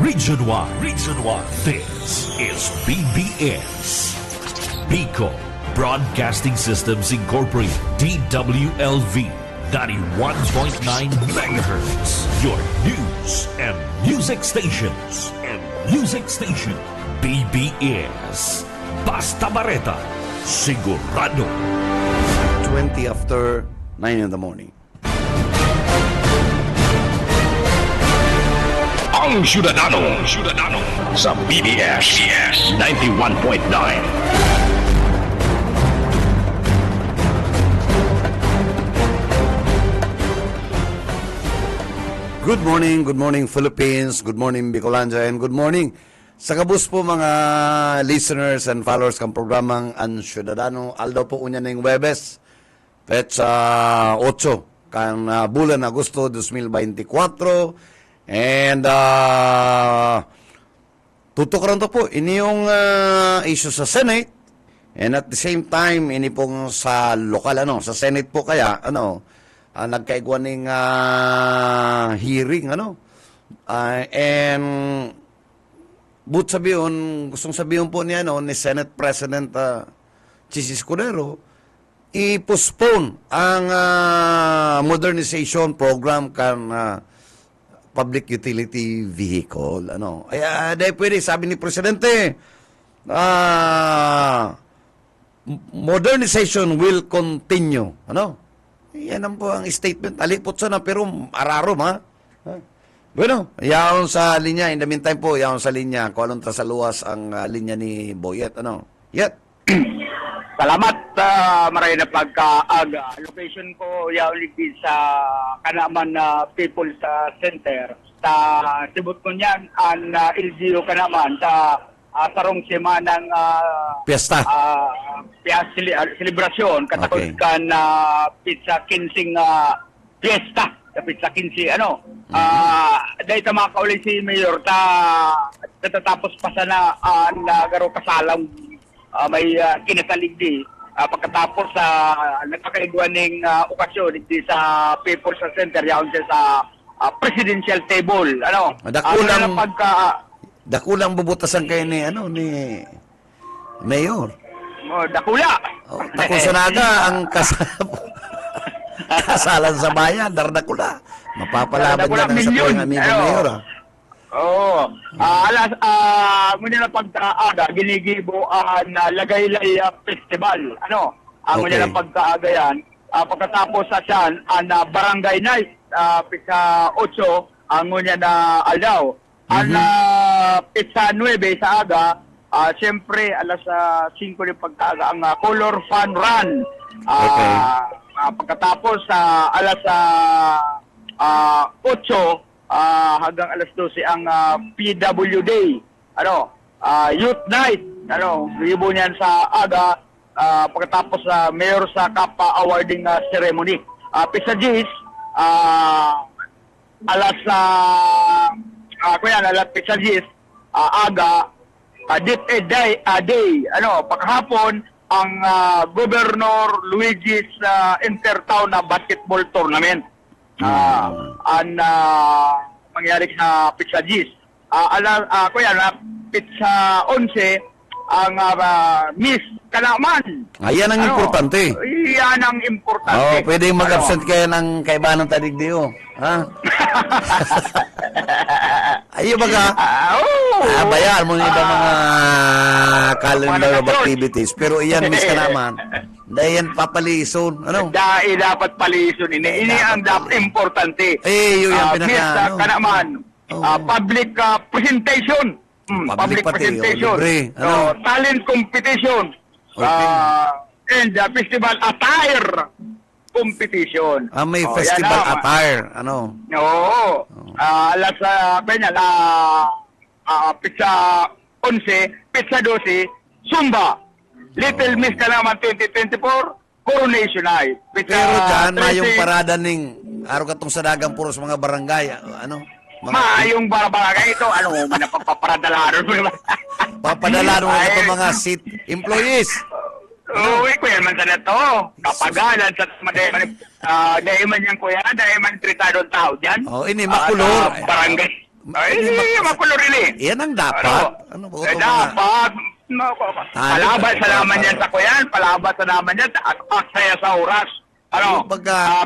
Region 1. Region 1. This is BBS. Bicol Broadcasting Systems Incorporated. DWLV. 91.9 megahertz. Your news and music stations. BBS. Basta Barreta. Sigurado. 20 after 9 in the morning. Ang Syudadano sa BBS 91.9. Good morning Philippines, good morning Bicolanja, and good morning sa kabus po mga listeners and followers kang programang Ang Syudadano. Aldaw po unya ng Webes, petsa 8, kan bulan Agosto 2024. And tutok rin to po ini yung issue sa Senate, and at the same time ini pong sa lokal sa Senate po kaya nagkaigwa ng hearing and gustong sabihin po niya ni Senate President Chis Escudero i-postpone ang modernization program kan public utility vehicle. Dahil pwede, sabi ni Presidente, modernization will continue. Yan ang po ang statement. Alipot sa na, pero ararom, ha? Bueno, yaon sa linya. In the meantime po, yaon sa linya. Kung anong trasaluwas ang linya ni Boyet. Yet. Salamat maray na pagkaaga. Location ko yauligi sa Kanaman People's Center. Sa sibot ko niyan ang LGU Kanaman sa sarong semanang Fiesta. Selebrasyon katakot kan pizza 15 fiesta. Pizza 15 dahil mga kauli si Mayor katatapos pa sana nagaro kasalang may kinasaligdi pagkatapos nagkakaigwan ng okasyon di sa People's Center yaon siya sa presidential table. Dakulang bubutasan kayo ni Mayor. Dakula. Takusanaga ang kasalan sa bayan, dardakula. Mapapalabad na sa po ng amigo Mayor. Oo. Muna na pagkaaga, ginigibo na Lagaylay Festival. Muna na pagkaaga yan. Pagkatapos sa siyan, Barangay Night, pisa 8, ang muna na aldaw. Pisa 9 sa aga, siyempre, alas 5 yung pagkaaga, ang Color Fun Run. Pagkatapos, alas 8, hanggang alas 12 ang PWD, Youth Night, ribo niyan sa aga, pagkatapos sa Mayor sa Kappa Awarding Ceremony. Pisa Gis, alas Pisa Gis, aga, Dit Day, pagkahapon, ang Governor Luigi's Intertown Basketball Tournament. Mangyari sa Pizza Gis. Pizza 11 ang Miss Kanaman. Ayan ang importante. Yan ang importante. Pwede mag-absent kayo ng kaibahan ng taligdiyo. Ha? Ayo baga. Bayaan mo yung ibang mga calendar of activities. Pero iyan, Miss Kanaman. Dahil papalison. Dahil dapat palison. Ini ang dapat importante. Yun yung Miss Kanaman. Public presentation. Public presentation. Talent competition. And festival attire competition. May festival attire. Oo. Alas pizza 11, pizza 12, Zumba. Little Miss Kanaman 2024, Coronation Night. Pero dyan, mayong parada ning araw katong sa dagang puros mga barangay. Mayong barangay ito, napaparadalaron mo naman. Papadalaron mo ito mga seat employees. Uy, kuya man sa nato. Kapagalan sa dahil man yan kuya, dahil man tritadong tao dyan. Ini makulor. Barangay. Ay, makulo rin eh. Yan ang dapat. Ano ba ito mga... Dapat. Palabas sa naman yan sa kuyan. Palabas sa naman yan. Aksaya sa oras. Ano?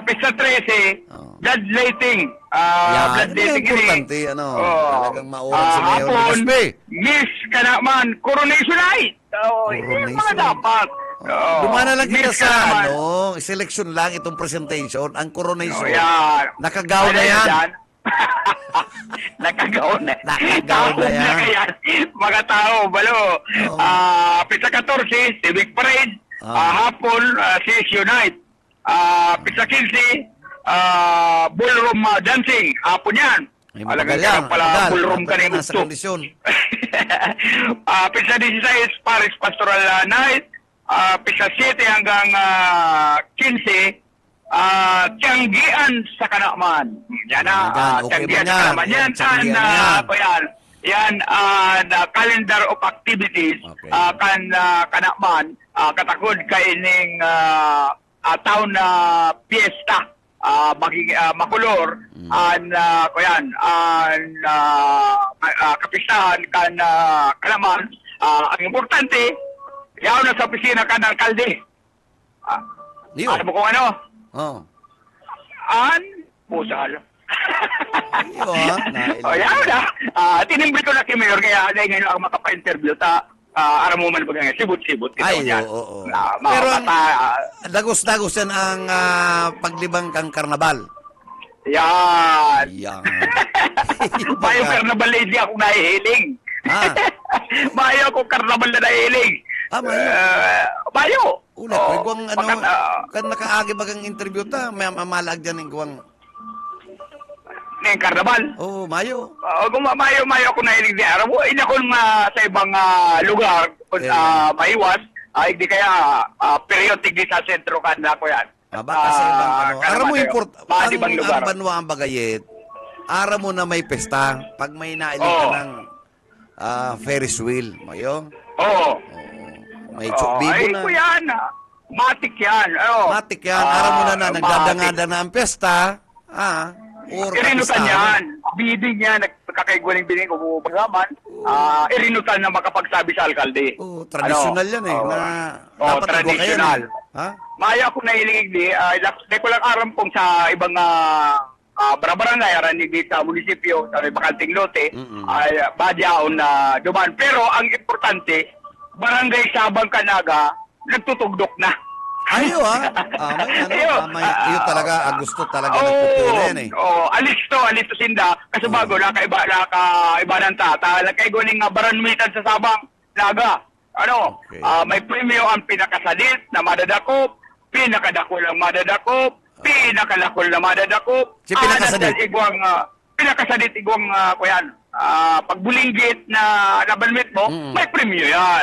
Pista 13, bloodletting. Yan, Bloodletting importante. Talagang mauran si Mayor Legazpi. Miss ka naman. Coronation night. Yung mga dapat. Dumana lang kita Miss ka sa naman. selection lang itong presentation. Ang coronation. Yan. Nakagaw na yan. Nakagaw na. Nakagaw na yan. Mga tao, balo. Pista 14, civic parade. Hapon, session night. Pista 15, ballroom dancing. Hapon yan. Alagang ka pala ballroom ka na yung gusto. Pista 16, Paris Pastoral Night. Pista 7 hanggang 15, Tianggian sa Kanaman. Yan na, Tianggian sa Kanaman. Yan, yan, the calendar of activities Kanaman, katakod kaining town fiesta, makulor, kapistahan Kanaman. Ang importante, yaw na sa opisina ka ng alkalde. Ano mo kung ano? Pusal. Yaw na. Tinimbre ko na kay Mayor, kaya ngayon ako makapa-interview aram mo man pag sibot-sibot. Ay, oo. Pero dagos-dagos yan ang paglibang kang karnabal. Yan. Bayo karnabal na hindi ako nahihiling. Bayo ako karnabal na nahihiling. Bayo. Ulit, kuwang kan nakaagi bagang interview ta, may mamalag dyan ng kuwang... Ng karnabal? Mayo. Mayo ako nahilig di araw. Ina ko sa ibang lugar, maiwas, hindi kaya periodic di sa sentro ka na ko yan. Kasi ibang aram mo ang banwa ang bagayet, aram mo na may pesta, pag may nailig ka ng Ferris wheel, mayo? May tsukbibo na. Ay, yan. Matik yan. Matik yan. Aram mo na nagdadangada na ang pesta. Irinutan yan. Biding yan. Nagkakaigualing bining kumupagaman. Irinutan na makapagsabi sa alkalde. Tradisyonal yan eh. Dapat tradisyonal. Maya ko nahilig di. Di ko lang aram kung sa ibang barangay, aranig di sa munisipyo, sa Bacanting Lote, badyaon na duman. Pero ang importante, Barangay Sabang Canaga, nagtutugdok na. Ayo talaga, gusto talaga nagpupula yan eh. Alis to sinda, kasi bago, nakaiba ng tata, nakaigo ng baranmitan sa Sabang, Naga. May premyo ang pinakasadit na madadakop, pinakadakol ang madadakop, pinakalakol na madadakop, si pinakasadit? Pinakasadit igwang, kuyan, pagbulinggit na nabanmit mo, may premyo yan.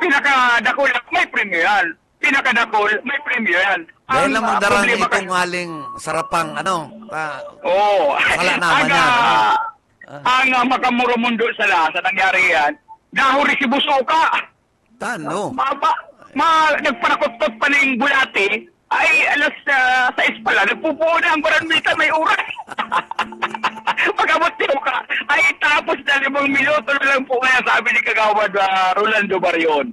Pinakadakol, may premyo yan. Pinakadakol, may premyo yan. Dahil naman darang itong haling sarapang, sala naman yan. Ang makamurumundo sa nangyari yan, nahuri si Busoka. Nagpanakot-tot pa na yung bulate, ay alas 6 pala, nagpupuo na ang baranmita, may oras. Pagkamot niyo ka, ay tapos na 5 minuto na lang po kaya sabi ni Kagawad Rolando Barion.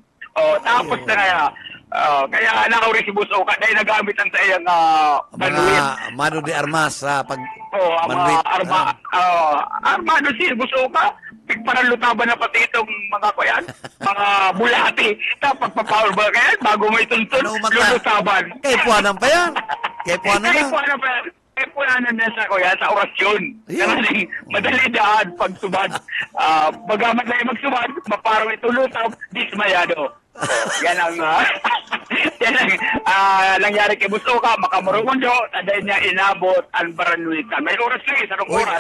Tapos na kaya. Kaya nakawari si Busoka dahil nagamit ang sa iyang mga mano de armas sa pag armado si Busoka. Parang lutaban na pati itong mga kuyan, mga bulati. Tapos pagpapower ba kaya bago may tuntun, lulutaban. Kaya puwanan pa yan. Kaya puwanan na sa kuya, sa orasyon. Kasi madali daan pag subad. Bagamat na yung magsubad, maparang ito lutab, dismayado. Yan ang nangyari kay Busoka, makamurumundo, taday niya inabot ang baranwitan. May oras lang, isang oras.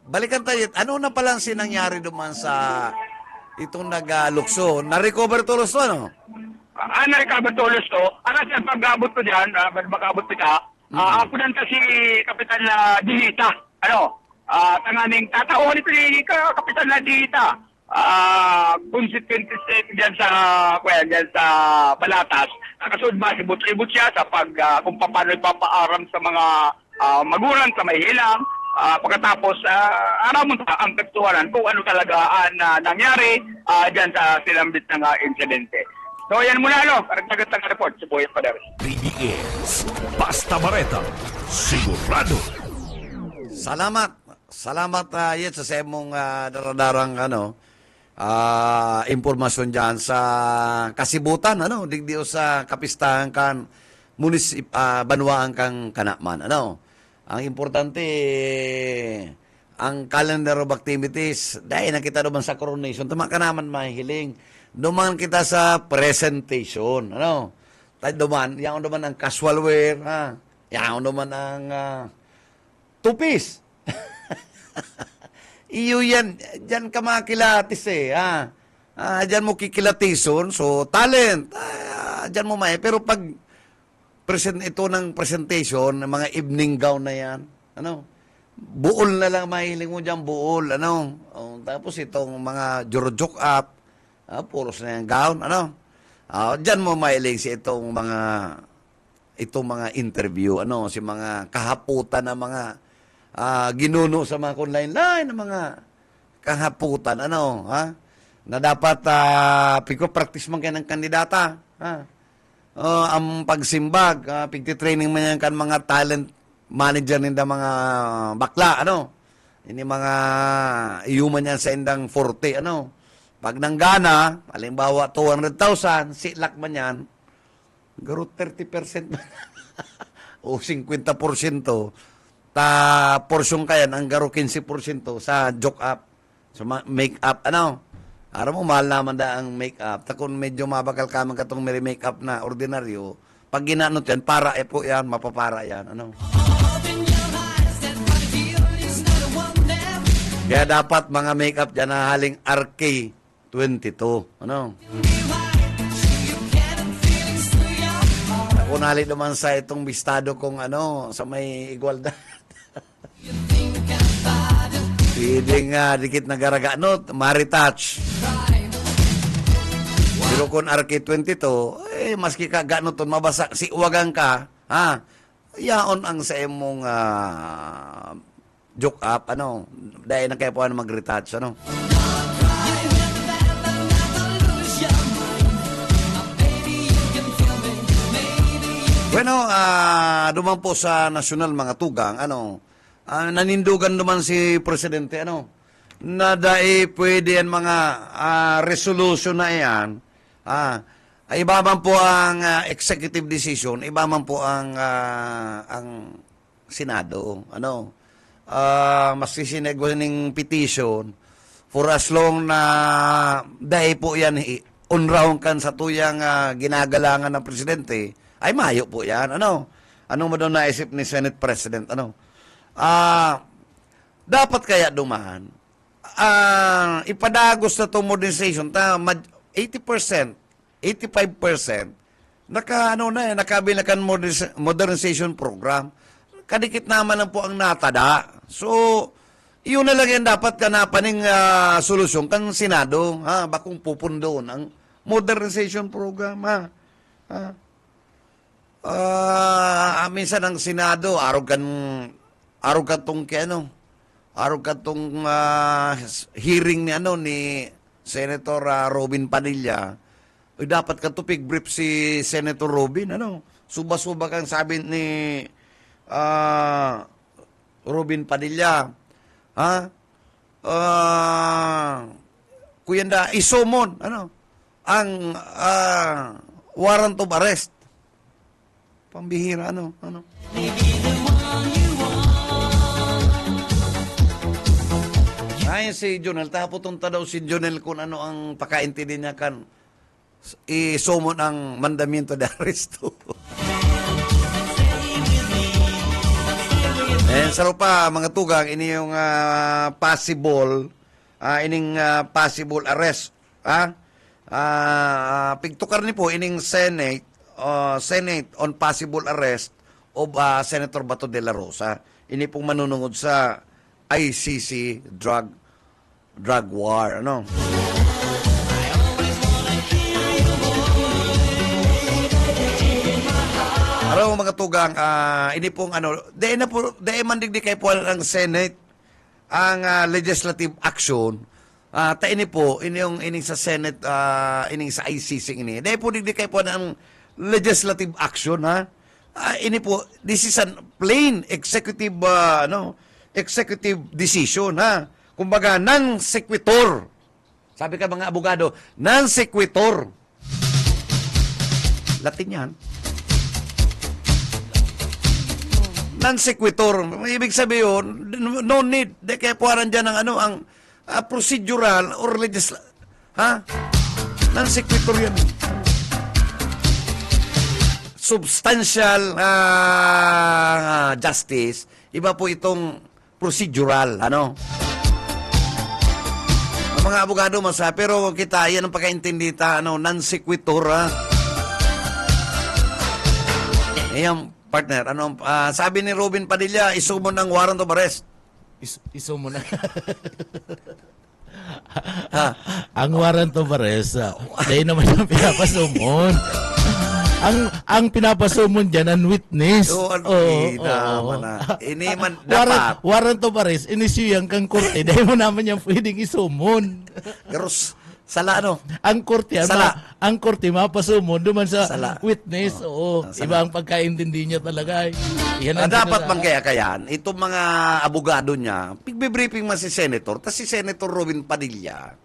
Balikan tayo, ano na palang sinangyari duman sa itong nag-lukso? Na-recover tulos to, ano? Na-recover tulos to. Siya pag-abot ko dyan, makabot ka, ako nanta si Kapitan Dilita. Tanganing tatauhan ito ni Kapitan Dilita. Consequences dyan sa Balatas. Nakasunod ba, sibut-sibut siya sa kung paano ipapaaram sa mga magulang sa may hilang, pagkatapos aramon ang kaktuwanan kung ano talaga nangyari dyan sa silambit ng insidente. So yan muna karagdagat ng report si Boyet Pader. PBS Basta Bareta, sigurado. Salamat yet sa semong daradarang impormasyon dyan sa kasibutan, digdio sa kapistahan kan banwaan kang kanakman, Ang importante, ang calendar of activities, dahil nakita naman sa coronation, tama ka naman mahihiling. Duman kita sa presentation, Tayo duman, yang duman ang casual wear, yang duman ang tupis. Iyo yan, dyan ka makilatis dyan mo kikilatison, so talent, dyan mo pero pag ito ng presentation, mga evening gown na yan, buol na lang mahiling mo dyan, buol, tapos itong mga joke up, puros na yung gown, dyan mo mahiling si itong mga interview, si mga kahaputan na mga ginuno sa mga online na mga kahaputan, na dapat practice man kayo ng kandidata, ang pagsimbag, pagtitraining man yan kan mga talent manager ninda mga bakla, ini mga iuman yan sa indang 40, pag nanggana, halimbawa 200,000, silak man yan, garo 30% o 50%, porsyon kayan, ang garo 15% sa joke up, sa make-up, Aram mo, mahal naman da ang make-up. Kung medyo mabakal ka man katong may make-up na ordinaryo, pag ginanot yan, para po yan, mapapara yan. Kaya dapat mga make-up dyan na haling RK22. Ako nali naman sa itong bistado kong sa may igualdad. Pwedeng dikit na garaganot, maritouch. Pero kung RK22, maski ka ganoton mabasa, si uwagan ka, yaon ang sa imong joke up, dahil na kaya po mag-retouch, Bueno, duman po sa nasyonal mga tugang, nanindugan naman si Presidente, na dahil pwede yan mga resolution na yan, iba man po ang executive decision, iba man po ang Senado, mas sisinegwaning petition, for as long na dahil po yan, unrahon kan sa tuyang ginagalangan ng Presidente, ay mayo po yan, Ano mo daw naisip ni Senate President, dapat kaya dumaan, ipadagos na itong modernization, 80%, 85%, nakabilakan modernization program. Kadikit naman lang po ang natada. So, iyon na lang yan dapat kanapaning solusyon kan Senado, bakong pupundo ang modernization program, minsan ang Senado, araw ka tong hearing ni Senator Robin Padilla, dapat ka tupig brief si Senator Robin, suba-suba kang sabi ni Robin Padilla, kuyanda isomon, ang warrant of arrest. Pambihira, Ayon si Jonel, taputunta daw si Jonel kung ano ang pakaintindi niya kan isomon ang mandamiento de arresto. Saro pa mga tugang ini yung possible arrest. Pigtukar ni po ining Senate on possible arrest of Senator Bato de la Rosa. Ini pong manunungod sa ICC drug war, Araw mga tugang ini pong dahil man digdi kay po ang Senate ang legislative action. Ini po ini sa Senate ini sa ICC ini. Dahil po digdi kay po ang legislative action ha. Ini po this is a plain executive executive decision ha. Kumbaga non sequitur. Sabi ka mga abogado, non sequitur. Latin yan. Non sequitur. Ibig sabihin, no need. De kaya puwaran dyan ang procedural or non sequitur yan. Substantial justice. Iba po itong procedural. Ang mga abogado pero kita, yan ang pagkaintindita, non sequitur, Ayan, partner, sabi ni Robin Padilla, isumon ang warrant of arrest. Isumon na. Ang warrant of arrest, dahil naman yung pinapasumon. ang pinapasumon dyan, ang witness. Ini man dapat. Warrant of arrest, inisiyang kang korte, dahil mo naman yung pwedeng isumon. Garos, sala Ang korte, ang korte mapasumon duman sa sala. Witness. Iba ang pagkaintindi niya talaga. Dapat man kaya itong mga abogado niya, pigbe-briefing man si Senator, tas si Senator Robin Padilla,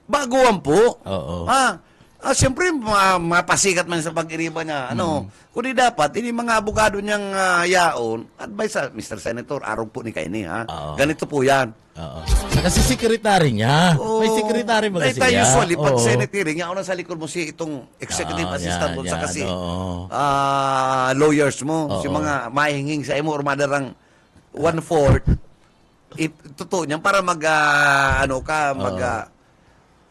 baguhan po. Siyempre, mapasikat man sa pag-iriba niya. Kundi dapat, ini mga abogado niyang yaon, advice Mr. Senator, araw po ni Kaini, ganito po yan. Kasi sekretary niya. May sekretary ba kasi niya? Usually, pag Senate hearing, yaon na sa likod mo si itong executive assistant doon sa kasi lawyers mo, si mga mahinging sa imo or madarang 1/4, totoo niyan para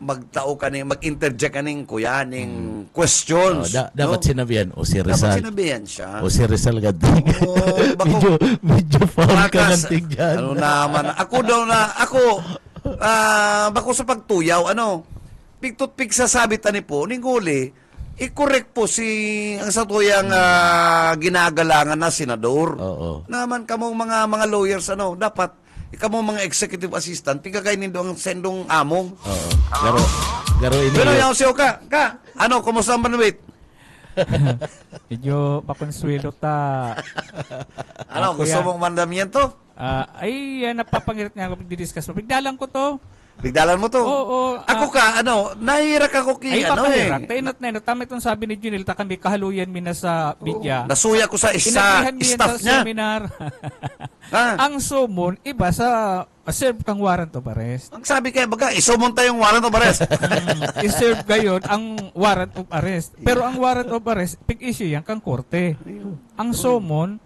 magtao ka mag-interject ka ning kuya, ning questions. Dapat sinabihan, si Rizal. Dapat sinabihan siya. Si Rizal Gading. Medyo found ka ng tigyan. Bako sa pagtuyaw, pigtutpig sa sabitan ni po, ninguli, i-correct po ang sa tuyang ginagalangan na senador. Naman kamong mga lawyers, dapat ikaw mo mga executive assistant, tigakainin doon ang sendong among. Garo ini. Pero yaw siyo ka. Kumusta ang manuwit? Medyo pakonsuelo ta. Gusto mong mandamiento? Napapangirit nga ako pag-discuss mo. Pigdalang ko to. Bigdalan mo to? Oo. Ako nahirak ako papahirak. Tama itong sabi ni Junil, takan di kahaluyan mi na sa media. Nasuya ko sa staff niya. Seminar. Ang sumon, iba sa serve kang warrant of arrest. Ang sabi kaya baga, isumon tayong warrant of arrest. I-serve gayon ang warrant of arrest. Pero ang warrant of arrest, pig-issue yan kang korte. Ang summon,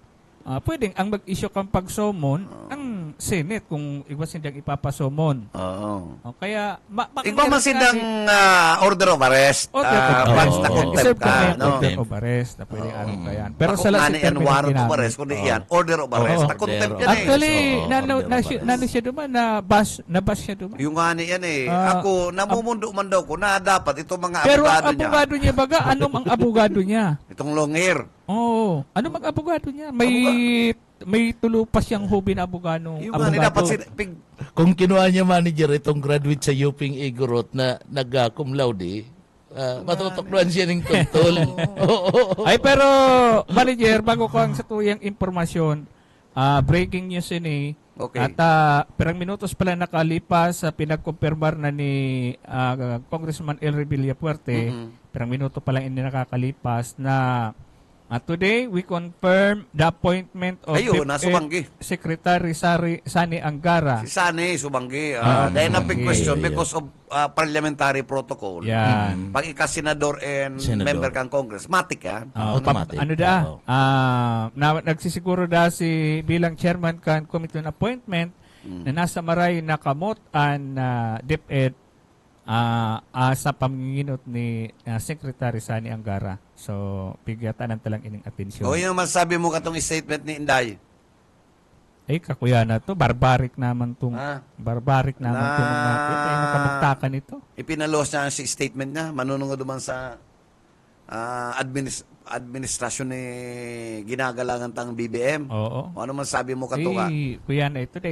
pwedeng ang mag-issue kang pag-summon, ang Senate kung iwas sindang ipapasumon. Kaya, ikaw man sindang order of arrest. Once na contempt ka. Order of arrest na pwedeng anong kayan. Pero sa lahat si termino warrant of arrest, kundi yan, order of arrest. Na contempt yan Actually, nani siya duman, na-bash siya duman. Yung nga yan ako, namumundo man daw ko na dapat itong mga pero abogado niya. Pero ang abogado niya baga, anong ang abogado niya? Itong long hair. Ano mag-abogado niya? May tulupas siyang hobby na abogado. Kung kinuha niya manager itong graduate sa Yuping Igorot na nag-cum laude, matutukluan siya ng tuntol. Ay, pero manager, bago ko ang satuyang impormasyon, breaking news ini. Okay. At perang minutos pala nakalipas sa pinagkumpirmar na ni Congressman Elry Villafuerte. Perang minuto pa lang ini nakakalipas na today, we confirm the appointment of Secretary Sani Angara. Si Sani, Subanggi. Dahil na big question because of parliamentary protocol. Yan. Pag ika-senador and member kang Congress, matik yan. Automatic. Nagsisiguro si bilang chairman kan Committee on Appointment na nasa maray nakamot an DepEd sa paminginot ni Secretary Sani Angara. So, bigyan ng talang ining atensyon. Yung masasabi mo katong statement ni Inday? Ay, kakuya na to. Barbaric naman itong barbaric naman itong mga kamagtakan ito. Ipinalos niya ang statement niya. Manunong duman sa administrasyon ni ginagalangan tang BBM. Oo. Ano man sabi mo katuka? Kuya na ito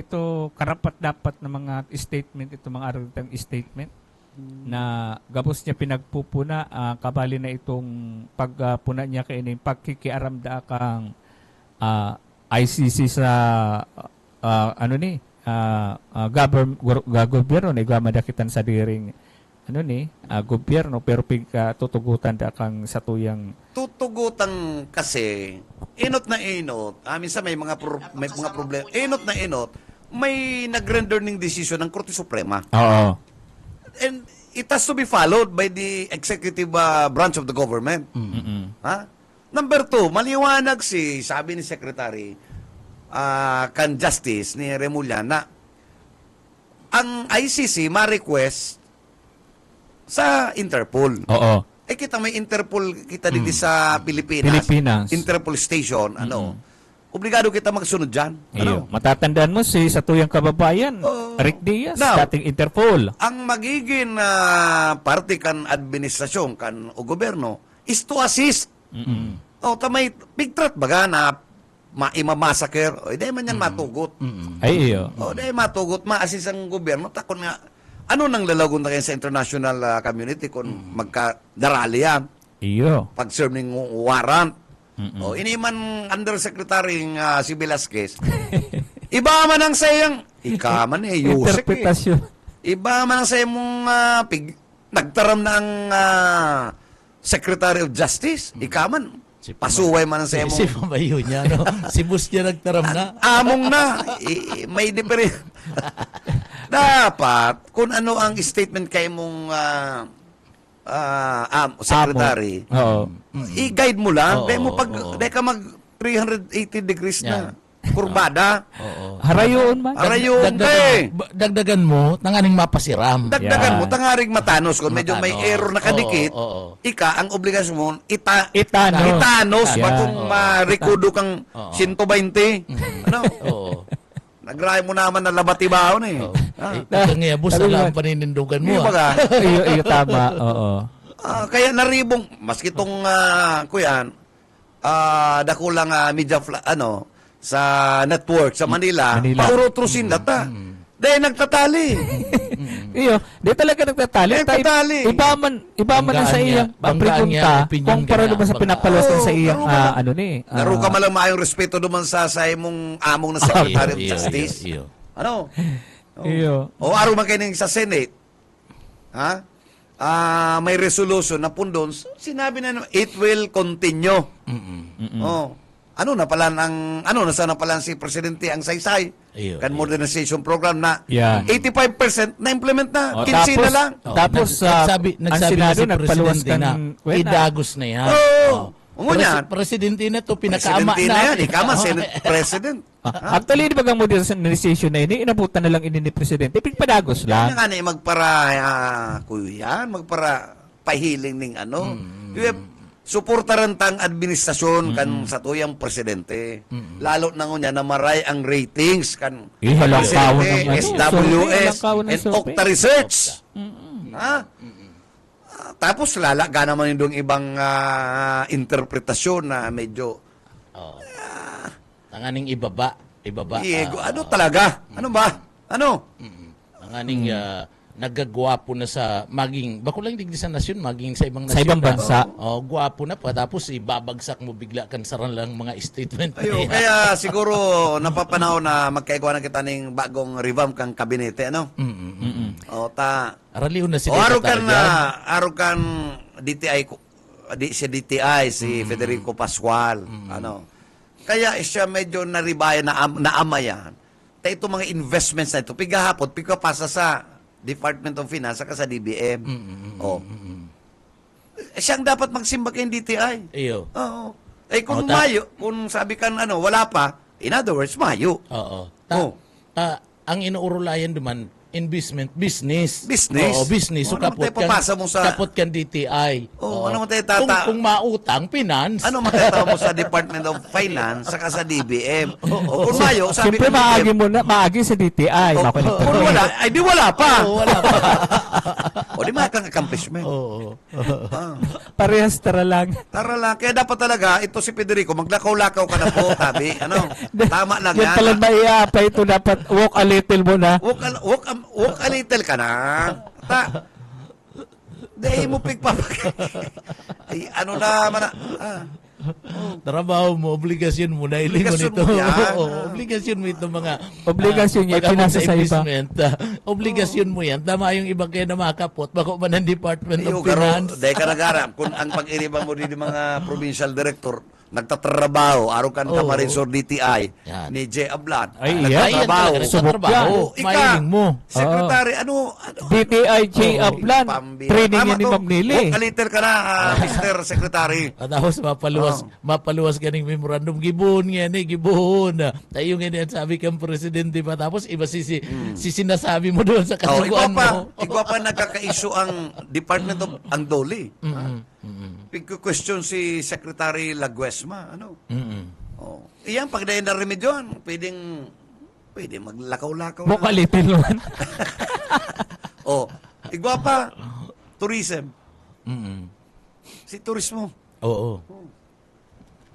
karapat dapat na mga statement, ito mga araw statement na gabos niya pinagpupuna, kabali na itong pagpuna niya kay ining pagkikiaramda kang ICC sa gobyerno ni gamadakitan sa diring gobyerno pero tutugutan da kang satuyang Tutugutan kasi inot na inot. Minsan may mga problema. Inot na inot, may nag-render ng decision ng Korte Suprema. Oo. And it has to be followed by the executive branch of the government. Ha? Number 2, maliwanag sabi ni Secretary kan Justice ni Remulla na ang ICC ma-request sa Interpol. Oo. Kita may Interpol kita dito sa Pilipinas. Interpol station, obligado kita magsunod dyan. Iyo. Matatandaan mo sa tuyang kababayan, Rick Diaz, dating Interpol. Ang magiging parte kan administrasyon, kan o gobyerno, is to assist. Tamay pigtrat baga na maimamasaker, di man yan matugot. Ay, iyo. Di matugot, ma-assist ang gobyerno, takon nga, ano nang lalagon na kayo sa international community kung magkadarali yan? Iyo. Pag-serve ng warrant. Iniman Undersecretary si Velasquez. Iba man ang sayang, ika man Yusek Interpretasyon. Iba man ang sayang mong nagtaram na ang Secretary of Justice. Ika man, pasuway man ang sayang Si mong Pamayo niya, no? Si Bus niya nagtaram na. among na. May different. Dapat, kung ano ang statement kay mong secretary, Oo. i-guide mo lang. Oo, Dahil ka mag 380 degrees na. Kurbada. Oo. Harayoon man. Arayon ka eh. Dagdagan mo, tanganing mapasiram. Dagdagan Yan. mo, tangaring matanos. Kung medyo may Matanos. error na kadikit, Oo. ika, ang obligasyon mo, Itanos. itanos. Yan. Batong marikudo kang Oo. 120. Ano? Oo. Nagray mo naman na labatibaw na eh. Oo. Ito nga, Bus, Sabi alam mo- paninindugan Hindi mo. ba ka? iyo tama. Oo. Kaya naribong, maski itong, kuyan, dakulang media, sa network sa Manila, Manila. paurotrusin data. Dahil nagtatali. Iyo, di talaga nagtatali. Nagtatali. Iba man na sa Banggaan iyang niya. Banggaan niya, pagpregunta opinion kung para niya. naman sa pinapalos Oo, sa iyang laro ka Laro ka malang maayong respeto duman sa imong among na Secretary of Justice. Iyo. Ano? Iyo. O araw man kayo sa Senate, ha? May resolution na pundon, sinabi na it will continue. Oh. Ano na sana pala si Presidente ang saysay? Iyo, Kan modernization program na Yan. 85% na implement na, O, 15 na lang. Tapos, nagsabi ang na Senado si nagpaluwas Presidente na ng kwena. idagos na yan. Oo. Ngunyan, Presidente na to, pinakaama Presidente na yan, ikaw man, Oo. Senate President. Actually, di ba ang modernization na ini, inabutan na lang ini ni Presidente. Pagpadagos Yan lang. nga na magpara, kuya, magpara pahiling ng suportaran tang administrasyon kan sa tuyang presidente. Lalo na ngunya na maray ang ratings kan Halang kawan ng SWS survey, and Octa Research. Ha? Tapos lalaga naman yung ibang interpretasyon na medyo Tanganing ibaba. ano talaga? Ano ba? Ano? Tanganing nagagwapo na sa maging bako lang digdi sa nasyon maging sa ibang nasyon. Sa ibang bansa. Gwapo na pa tapos ibabagsak mo bigla kan saran lang mga statement. Ayo, kaya siguro napapanahon na magkaigwa na kita ng bagong revamp kang kabinete, ano? O Araliw na o arukan DTI si DTI si Federico Pascual, ano? Kaya siya medyo naribayan na amayan. Ito mga investments na ito pigahapot pigapasa sa Department of Finance saka sa DBM. Siyang dapat magsimba kay DTI. Iyo. Oo. Kung kung sabi kan wala pa, in other words, Mayo. Oo. Ang inuurulayan duman investment business. Oo, business. So Ano kapot tayo papasa mo sa- kapot kan DTI. Ano mo tayo Kung mautang finance. Ano makita mo sa Department of Finance saka sa DBM? Kung Mayo, sabi Siyempre, ka maagi sa DTI. kung wala, ay di wala pa. Oo, wala pa. O O, di makang accomplishment. Oo. Ah. Parehas tara lang. Tara lang. Kaya dapat talaga, ito si Federico, maglakaw-lakaw ka na po, tabi. Ano? Tama lang Yan yan. pala maiapa ito, dapat walk a little mo na. Walk a little ka na. Dahil mo pigpapag. Ay, ano naman na. Trabaho mo, obligasyon mo, dahil mo Obligasyon nito. mo yan. Oo, obligasyon mo ito mga... Obligasyon niya, pag-abot pinasa sa iba. investment, obligasyon mo yan. Tama yung ibang kaya na makapot. Bako man ang Department Iyo, of garo, Finance. dahil ka nag-arap. Kung ang pag-iriban mo din ng mga provincial director, nagtatrabaho, araw kan Oo. Tamarisor DTI, Yan. ni J. Ablan, Ay, Ay, yan nagtatrabaho. talaga, nagtatrabaho. Ika, Mahiling mo. Secretary, ano? DTI J. Aplan, Pambira. training Tama yan ni to. Ma'am Nili. Walk a little ka na, Mr. Secretary. At tapos mapaluwas ganing memorandum gibon nga ni gibon. Tayo nga niyan sabi kang presidente pa tapos iba si sinasabi mo doon sa Oh, kasuguan mo. igwa pa nagkakaiso ang Department of ang Doli. Question si Secretary Laguesma, ano? Oh. Iyan, pag dahil na remedyoan, pwede maglakaw-lakaw. Walk a little man. Oh, igwa pa, tourism. Mm-mm. Si turismo. Oo.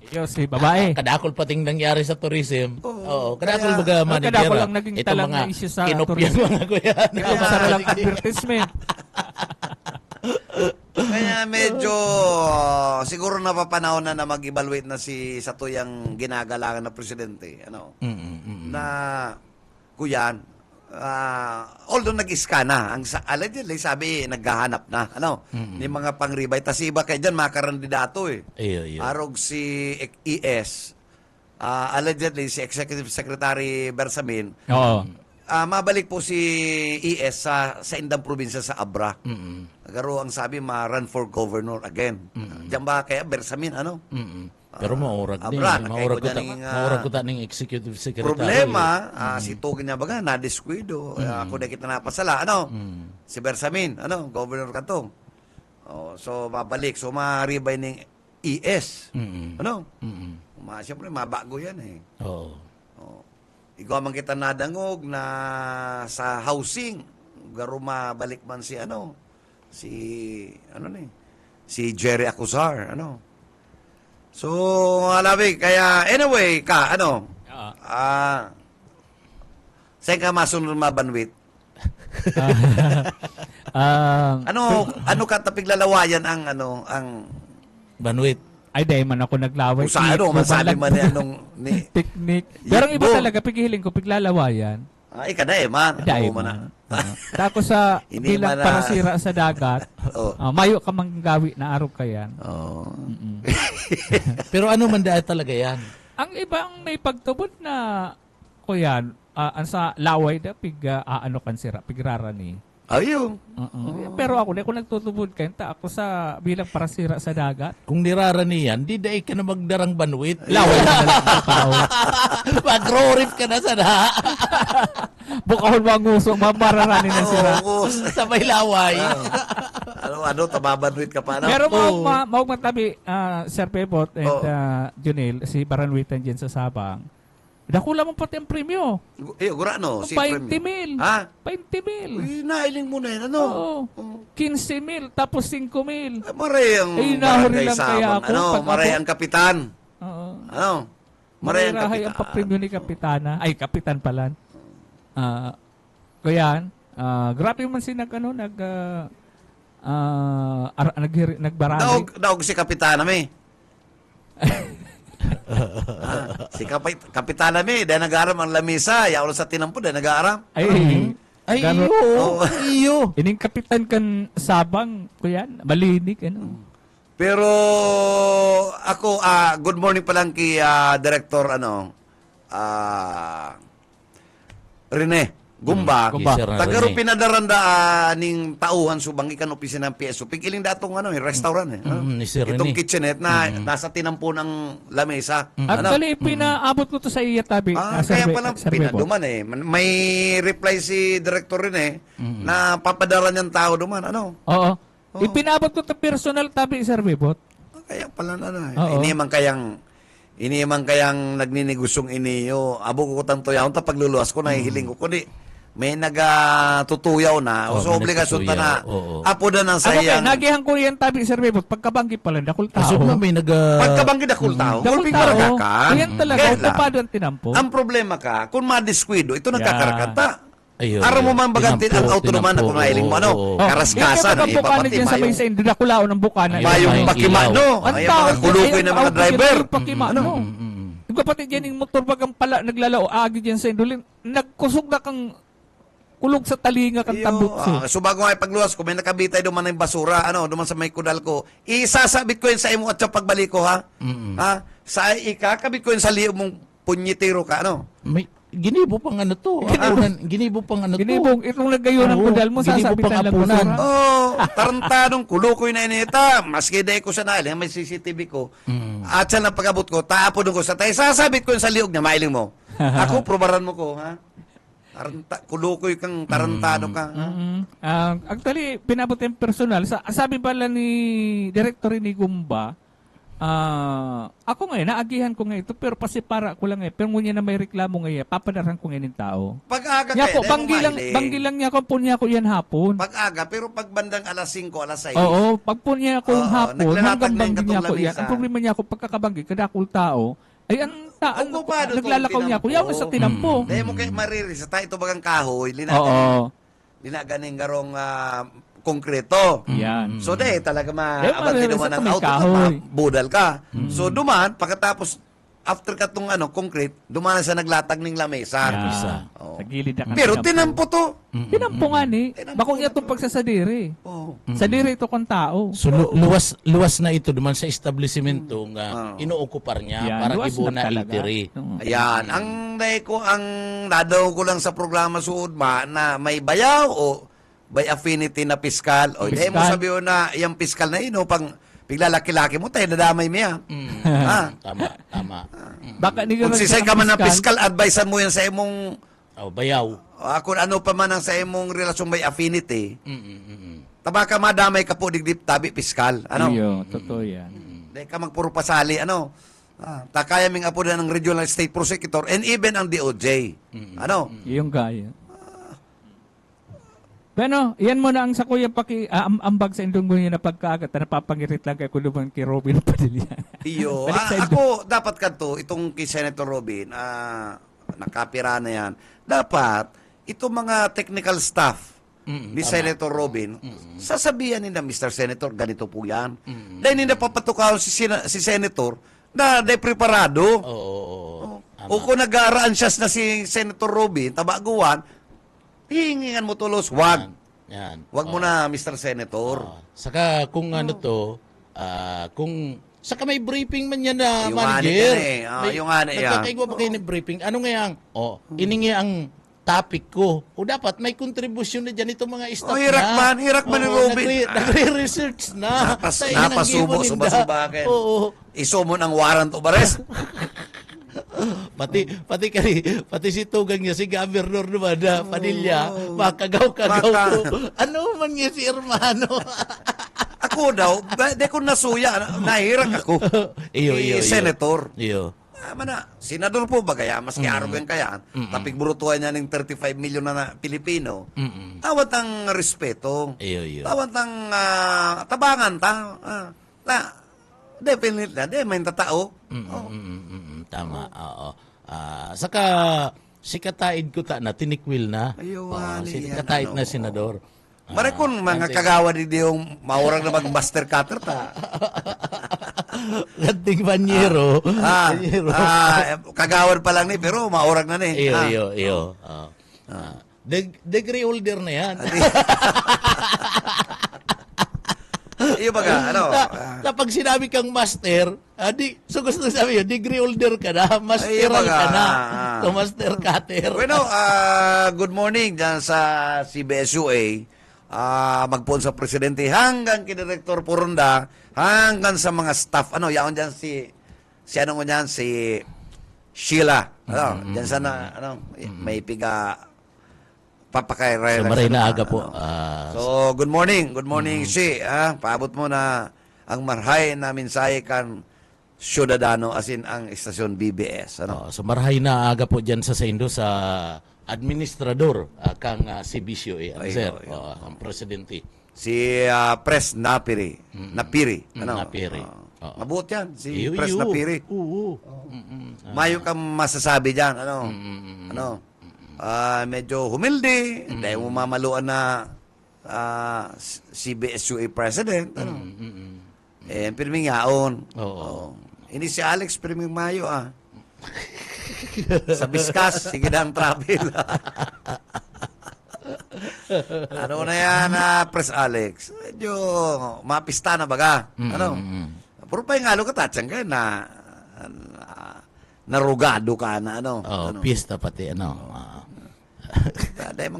Yo, si babae. Kadakol pating nangyari sa tourism. Oo, kaya- kadakol baga manager. kadakol ang naging Itong talang mga na issue sa kinopyan tourism. mga kuya. Yung sara lang advertisement. Kaya medyo siguro napapanahon na mag-evaluate na si Satuyang ginagalangan na presidente. Ano? Na kuyan, although nag-iska na, allegedly sabi naghahanap na, ano, ni mga pangribay. Tas iba kayo dyan, mga kandidato eh. Iyo. Arog si ES, allegedly si Executive Secretary Bersamin, Oo. mabalik po si ES sa Indang Probinsya sa Abra. Garo ang sabi, ma-run for governor again. Diyan ba kaya Bersamin, ano? Pero maurag din. Abra, Maurag ko nakaigo dyan maurag ko ta ning executive secretary. Problema, si Tugin niya baga, na-descuido. Ako na kita napasala, ano? Si Bersamin, ano? Governor Kantong. Oh, so, mabalik. So, maribay ng ES. Ano? Siyempre, mabago yan eh. Oo. Oh. Ikaw man kita nadangog na sa housing, garo mabalik man si si Jerry Acuzar, ano. So, alabi, kaya anyway, saan ka masunod mabanwit? Ano ka tapiglalawayan ang Banwit. Ay, dahil man ako naglaway. kung sa ano, masabi man yan ni Technique. Pero ang iba Bo. talaga, pigihiling ko, piglalawayan. ika na man. Dahil Ano man na. Tapos sa Hindi bilang man na- parasira sa dagat, Oh. mayo ka manggawi na araw ka yan. Oh. Pero ano man dahil talaga yan? Ang ibang may pagtubod na kuyan, ang sa laway da ano kan sira, pigrarani. Ayun. Pero ako nagtutubod kayo, ako sa bilang parasira sa dagat. Kung nirarani yan, di daig ka na magdarang banwit. Laway na lang tao. Mag-rorif ka na sana. Bukahon mga ngusong, mamararani na sira. Oo. sa may laway. Tababanwit ka pa, ano? Pero maugman tabi, Sir Pebot and Oo. Junel, si Baranwitan dyan sa Sabang, dakula mo pati ang premyo. Gurano, si 20 Prem. mil. Ha? 20 mil. Uy, nailing mo na yun, ano? Oo. 15 mil, tapos 5 mil. Maray ang Eh, nahuli barangay lang kaya Sabang. ako, Ano, pag maray ako- ang kapitan. Oo. Ano? Maray ang Marirahay ang kapitan. papremyo ni Kapitana. Ay, Kapitan pala. Kuyan, grabe man si nagbarami. Daog si kapitana mi. Si kapitana mi, dahil nag-aaram ang lamisa. Yaw sa tinampo, dahil nag-aaram. Ay, Ay, gano- iyo. Iyo. Ining Kapitan kan Sabang, kuyan, malinig, ano. Pero ako, good morning pa lang kay Director, Rene Gumba. Gumba. Yes, sir, Tagaro Rene. pinadaranda ning tauhan subang ikan opisina ng PSO. Pigiling datong restaurant eh. Ni Sir Itong Rene. kitchenette na nasa tinampo ng lamesa. Actually, pinaabot ko to sa iya tabi. Kaya pala pinaduman eh. May reply si Director Rene na papadala niyang tao duman. Ano? Oo. Ipinabot ko to personal tabi, Sir Bebot. Kaya pala Oo. Ini man kayang nagninigusyong iniyo. Abo ko tanto yaon ta pagluluwas ko nahihiling ko kundi may nagatutuyaw na. Oh, so, may obligasyon ta na. nagtutuyaw, oo. Apo na ng Ako kay sayang. nagihan ko yan tabi Sir Bebot pagkabanggi pala dakul tao. Kaso na may Pagkabanggi dakul tao, Dakul gulping tao. maraga ka. Yan talaga Kaya lang, okupado ang tinampo. ang problema ka, kung madiskwido, ito nagkakarakata. Ayun, Araw mo ayun. man bagantin ang Tinampo, autonoman na tinampo, kung nailing mo, ano, oo. karaskasan, Kaya bukana ipapati, dyan sa may sa mayong, Dakulao ng bukana. Ayun, mayong mayong pakima, ilaw. no? Ang Ay, tao, mga kulukoy ng mga driver. Pakima, ano? Kapatid dyan yung motor bagang pala naglalao agi dyan sa indulin. Nagkusog na kang kulog sa talinga kang tabukso. So bago nga ipagluwas ko, may nakabitay duman ng basura, ano, duman sa may kudal ko. Isasabit ko yun sa imo at sa pagbalik ko, ha? Ha? Sa ikakabit ko yun sa liyo mong punyitiro ka, ano? May ginibo pang ano to. Ginibo pang ano to. Ginibong, itong nagayon ng Oo, kudal mo, ginibo sasabitan pang lang apunan. basura. Oh, tarantadong kulukoy na inita. Maski day ko sa nailing, may CCTV ko. At sa napagabot ko, taapon ko sa tayo. Sasabit ko yun sa liog niya, mailing mo. Ako, probaran mo ko, ha? Kulukoy kang tarantado ka. Ha? Actually, pinabot yung personal. Sabi pala ni Director ni Gumba, ako ngayon, naagihan ko ngayon ito, pero pasipara ko lang pero ngunyan na may reklamo ngayon, papadaran ko ngayon ng tao. Pag-aga Niya kaya, po, banggi lang niya ko po niya ko yan hapon. Pag-aga, pero pag bandang alas 5, alas 6. Oo, pag po niya ko yung Oo, hapon, naglalatag hanggang na yung banggi niya ko katong yan. lamisa. Ang problema niya ko, pagkakabanggi, kadakul tao, ay Okupado tong naglalakaw niya ko, tinampo. yaw sa tinampo. Dahil mo kayo mariris, tayo ito bagang kahoy, Oo. linaganing garong konkreto. Yan. So dahil talaga Dahil maabante mariris naman at ang may auto, kahoy. budal ka. So duman, pagkatapos, after ka itong concrete, duman sa naglatag ng lamesa. Isa. Oo. Sa gilid na Pero tinampo to. Tinampo nga ni. Bako niya itong pagsasadiri. Oh. Sadiri ito kang tao. So luwas na ito duman sa establishmento nga inuokupar niya Yan, para luwas gibo na na talaga. itiri. Ayan, ang nadaw ko lang sa programa suod na may bayaw o by affinity na piskal. O dahil mo Piskal. sabihin na yung piskal na ino, pang bigla laki-laki mo, tayo nadamay mo yan. Ha? Tama. Baka ni Kung sisay ka man ng piskal, advisean mo yan sa imong, Oh, bayaw. kung ano pa man ang sa imong relasyon may affinity, taba ka madamay ka po digdip tabi piskal. Ano? Iyo, totoo yan. Dahil ka magpuro pasali, ano? Takaya ming apo na ng regional state prosecutor and even ang DOJ. Ano? Yung gaya. Pero, yan mo na ang sa kuya ambag sa indong niya na pagkaagat na napapangirit lang kay kuluban kay Robin Padilla. Iyo. Balik sa Ako, dapat kanto, itong kay Senator Robin, nakapira na yan, dapat, itong mga technical staff ni Senator Robin, sasabihan nila, Mr. Senator, ganito po yan. Dahil hindi papatukaw si Senator na de preparado. Oo. O kung nag-aaraan siya na si Senator Robin, tabaguan, hihingan mo tulos, wag. Yan. Wag mo na, Mr. Senator. Saka kung ano to, kung saka may briefing man yan na Yung manager. ani yan eh. Yung ani yan. Nagkakaigwa ba kayo ng briefing? Ano nga yang? Iningi ang topic ko. O dapat may kontribusyon na dyan itong mga staff hirak man ni Robin. Nagre-research na. Tayo nang Napasubo, gibo subasubakin. ninda. Oo. Isumon ang warrant of arrest. Pati si Tugang niya, si Governor naman na Padilla, makagaw-kagaw Maka- ko. Ano man niya si Hermano? Ako daw, di ko nasuya, nahirak ako. Iyo. Senator. Iyo. Mana, senador po ba kaya? Maski arrogant kaya. Tapig burutuhan niya ng 35 million na Pilipino. Tawat ang respeto. Iyo. Tawat ang tabangan ta. Definitely na, may tatao. Tama, oo. Saka, si Kataid ko na, tinikwil na. Si yan, Kataid na senador. Marekon, mga kagawa di yung maurang na mag-master cutter ta. Ganting banyero. Kagawan pa lang ni, pero maurang na ni. Iyo. Degree holder na yan. Iyo baga, ano? Pag sinabi kang master, so gusto sabi yun, degree holder ka na, masteral baga. ka na. So master cutter. Bueno, good morning dyan sa CBSUA. Magpon sa presidente hanggang kay Director Purunda, hanggang sa mga staff. Ano, yaon dyan si Sheila. Ano, dyan sana, may piga papakairay. So maray na aga po. So, good morning. Good morning, Shi. Paabot mo na ang marhay na mensahe kan Ciudadano, as in ang istasyon BBS. Ano? So marahay na aga po dyan sa Saindo sa administrador kang si BCOA, Ay, sir, ay, ang presidente. Si Pres Napiri. Napiri. Ano? Napiri. Oo. Mabuti yan. Si Iyo, Pres iyo. Napiri. Oo. Mayo kang masasabi dyan. Ano? Ano? Medyo humilde. Dahil mo mamaluan na CBSUA president. Ano? Pirming yaon. Oo. Hindi si Alex pirming Mayo Sa Biskas, sige na ang travel. Ano na yan, Pres Alex? Medyo mapista na baga. Ano? Puro pa yung halo ka, tatsang ka narugado ka na, ano? Oh, ano? pista pati, ano. Dahil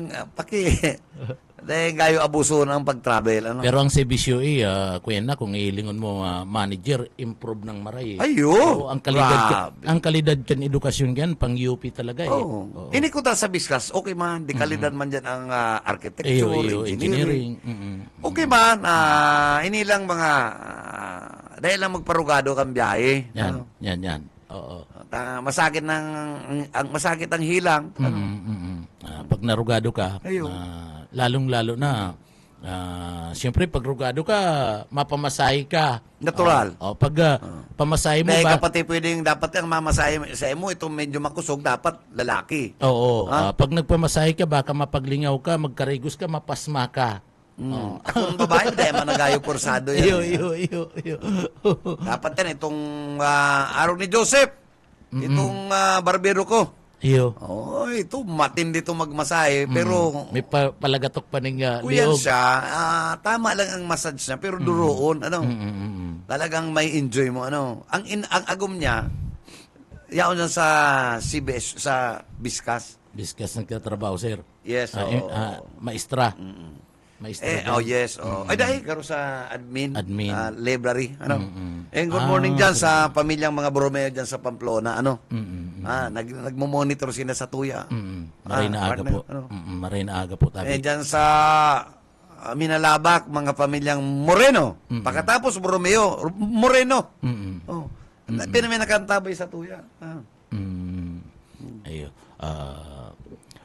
dahil gayo abuso ng pag-travel, ano? Pero ang CBCOA, kuya na, kung ilingon mo, manager, improve ng maray. Ayo! Ang Grabe. kalidad kan edukasyon yan, pang UP talaga eh. Oo. Ini ko ta sa Biskas, okay man, di kalidad man dyan ang architecture, engineering. Okay man, ini lang mga, dahil lang magparugado kang biyahe. Yan, Ano? yan. Oo. Masakit masakit ang hilang. Ano? Pag narugado ka, Ayun. lalong-lalo na, siyempre pag rugado ka, mapamasahe ka. Natural. Pag pamasahe mo Dahil ba? kapati pwedeng dapat ang mamasahe sa mo, itong medyo makusog, dapat lalaki. Oo. Ha? Pag nagpamasahe ka, baka mapaglingaw ka, magkarigos ka, mapasma ka. Akong babae, dahil managayo kursado yan. Iyo. Dapat yan, itong araw ni Joseph, itong barbero ko. Iyo. Oh, ito, matindi ito magmasahe, pero May palagatok pa ng kuyan liog. siya, tama lang ang massage niya, pero duroon, ano, talagang may enjoy mo, ano. Ang agom niya, yaon niya sa CBS, sa Biskas. Biskas nagtatrabaho, sir. Yes, oo. Maestra. Maestra. Yes. Ay, dahil karo sa admin. Admin. Library, ano. Good morning dyan sa pamilyang mga Borromeo dyan sa Pamplona, ano. Nagmo-monitor sila sa tuya. Maray na aga partner, po. ano. Maray na aga po, tabi. Dyan sa Minalabak, mga pamilyang Moreno. Pagkatapos Borromeo, Moreno. Oh. Pero may nakantabay sa tuya. Ayo.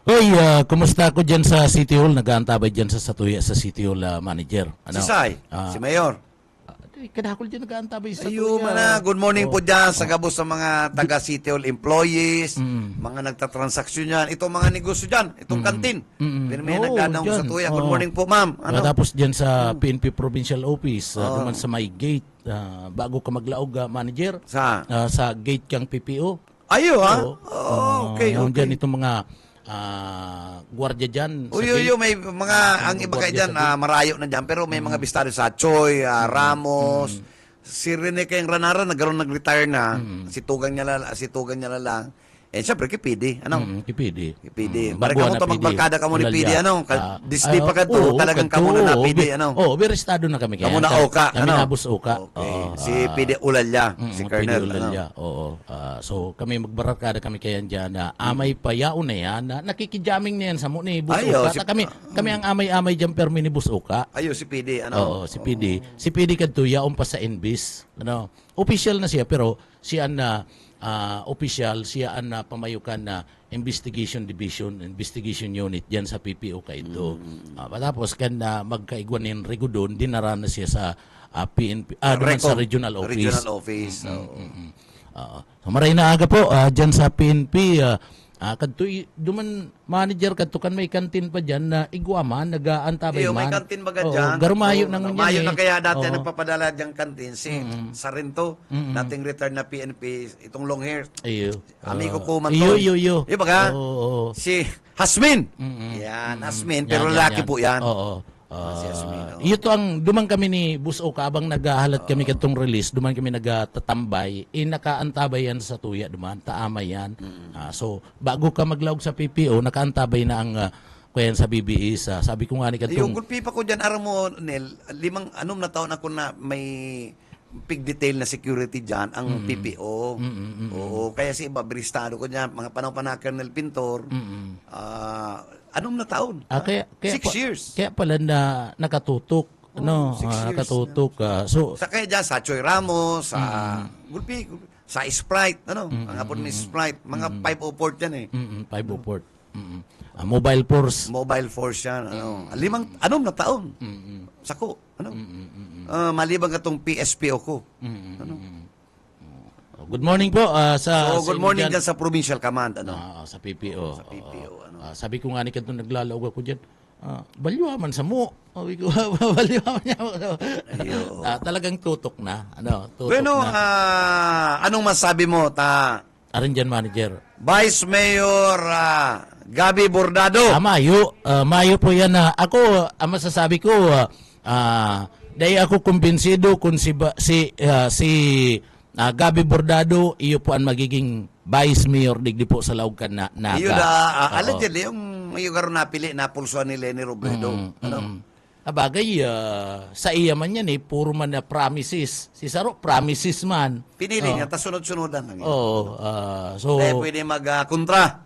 Hoy, kumusta ako dyan sa City Hall? Nag-aantabay dyan sa Satuya sa City Hall manager. Si Sai, si Mayor. Kadakol dyan nag-aantabay sa Ayun, Satuya. good morning po dyan sa gabos sa mga taga City Hall employees, mga nagtatransaksyon yan, itong mga negosyo dyan, itong kantin. Pero may Oo, nagdadang dyan. sa tuya. Good Oo. morning po, ma'am. Ano? Tapos dyan sa PNP Provincial Office, duman sa may gate, bago ka maglaog, manager, sa gate kang PPO. Ayo, ha? Oo. Okay. Dyan itong mga gwardiya dyan. sa Uy, gate. may mga, ang iba kayo Gwardiya dyan, sa gate. marayo na dyan, pero may mga bistado sa Choi, Ramos, si Rene Kayang Ranara, nag-retire na, si Tugang niya lang. Siyempre, kipidi. Ano? Kipidi. Kipidi. Bago Barang ka mo na to magbarkada ka mo ni Pidi, ano? Disney pa ka to, oo, talagang kadto. kamo na Pidi, ano? Berestado na kami. Kamo na Oka, Kami ano? nabos Oka. Okay. Oo, Si Pidi Ulalya, si Pidi Colonel, Ulalya, ano? oo. So kami magbarakada kami kaya dyan na amay payaon na yan, na nakikijaming na yan sa muni Bus Ayo, Oka. si- Kami ang amay-amay dyan permi ni Bus Oka. Ayo, si Pidi, ano? Oo, si PD. Si PD kadto yaon pa sa Inbis. Ano, official na siya pero siya na official, siya ang pamayukan na investigation division, investigation unit diyan sa PPO kaito. Tapos kan magkaigwanin rigudon dinara na siya sa PNP duman sa regional office. Regional office. So maray na aga po diyan sa PNP kadto duman manager kadto kan may kantin pa diyan na igwaman nagaantabay Iyo, man. may kantin baga Oo, dyan. garumayo Oo, na ngunyan. Mayo eh. na kaya dati Oo. nagpapadala dyan kantin. Si Sarinto, dating retired na PNP, itong long hair. Iyo. Amigo ko man Iyo, to. iyo, iyo. Di ba ka? Oo. Si Hasmin. Yan, Hasmin. Pero lalaki po yan. Oo. Si Hasmin. Ito ang dumang kami ni Bus Oka abang nagahalat kami katong release, duman kami nagatatambay, nakaantabay yan sa tuya duman, taamay yan. So bago ka maglawag sa PPO, nakaantabay na ang kuyan sa BBS. Sabi ko nga ni Yung katong gulpi pa ko dyan, aram mo, Nel, 5 na taon ako na may big detail na security dyan, ang PPO. Oo, kaya si iba, bristado ko dyan, mga panahon pa na Colonel Pintor, 6 na taon. kaya 6 years. Kaya pala na nakatutok, no? 6 years Nakatutok. So Sa kaya dyan, sa Choy Ramos, sa gulpi, sa Sprite, ano? Ang hapon may Sprite, mga 504 dyan eh. 504. Mobile force. Mobile force yan. Anom na taon. Sako. Maliban ka tong PSPO ko. Good morning po sa So, good inyo morning dyan. dyan sa Provincial Command. Sa PPO. Sa PPO, Sabi ko nga ni kanto naglalawag ako dyan. Balyo man sa mo. Sabi ko, balyo man niya. Talagang tutok na. Tutok Bueno, na. anong masabi mo, Arin dyan, manager. Vice Mayor Gabi Bordado? Mayo po yan na. Ako, ang masasabi ko, dahil ako kumbinsido kung si Gabi Bordado, iyo po ang magiging Vice Mayor digdi po sa Laucan na Naga. Iyo allegedly, yung karon napili na pulsuan ni Leni Robredo. Abagay, sa iya man yan puro man na promises. Si Saro, promises man. Pinili niya, tas sunod-sunodan lang. So, Dahil pwede mag-kontra.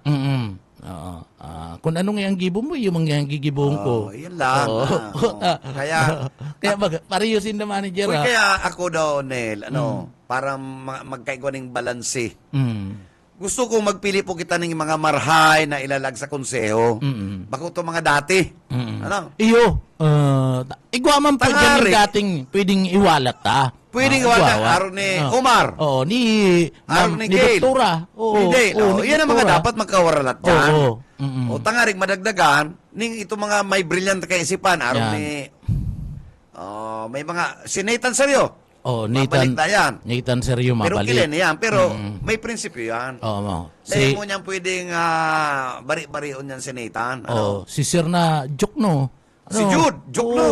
Kung anong yung gibo mo, yung mga gigibohon ko. Yan lang. Kaya pariyosin na manager. kaya ako daw, Nel, para magkaigwa ng balanse. Gusto kong magpili po kita ng mga marhay na ilalag sa konseho. Bako to mga dati. Iyo, igwa man po dyan Tangari. yung dating pwedeng iwalat Pwedeng iwalat, araw ni Omar. Oo, ni Gail. Doktora. Hindi, yan ang mga dapat magkawaralat dyan. Oo. O tangaring madagdagan, ning ito mga may brilliant kaisipan, araw Yan. ni may mga, si Nathan Seryo. Nathan. Mabalik na yan. Nathan seryo Pero mabalik. kilin yan, pero may prinsipyo yan. Oo, Dahil mo niyan pwedeng bari-barion yan si Nathan. si Sir na Jokno. Si Jude, Jokno.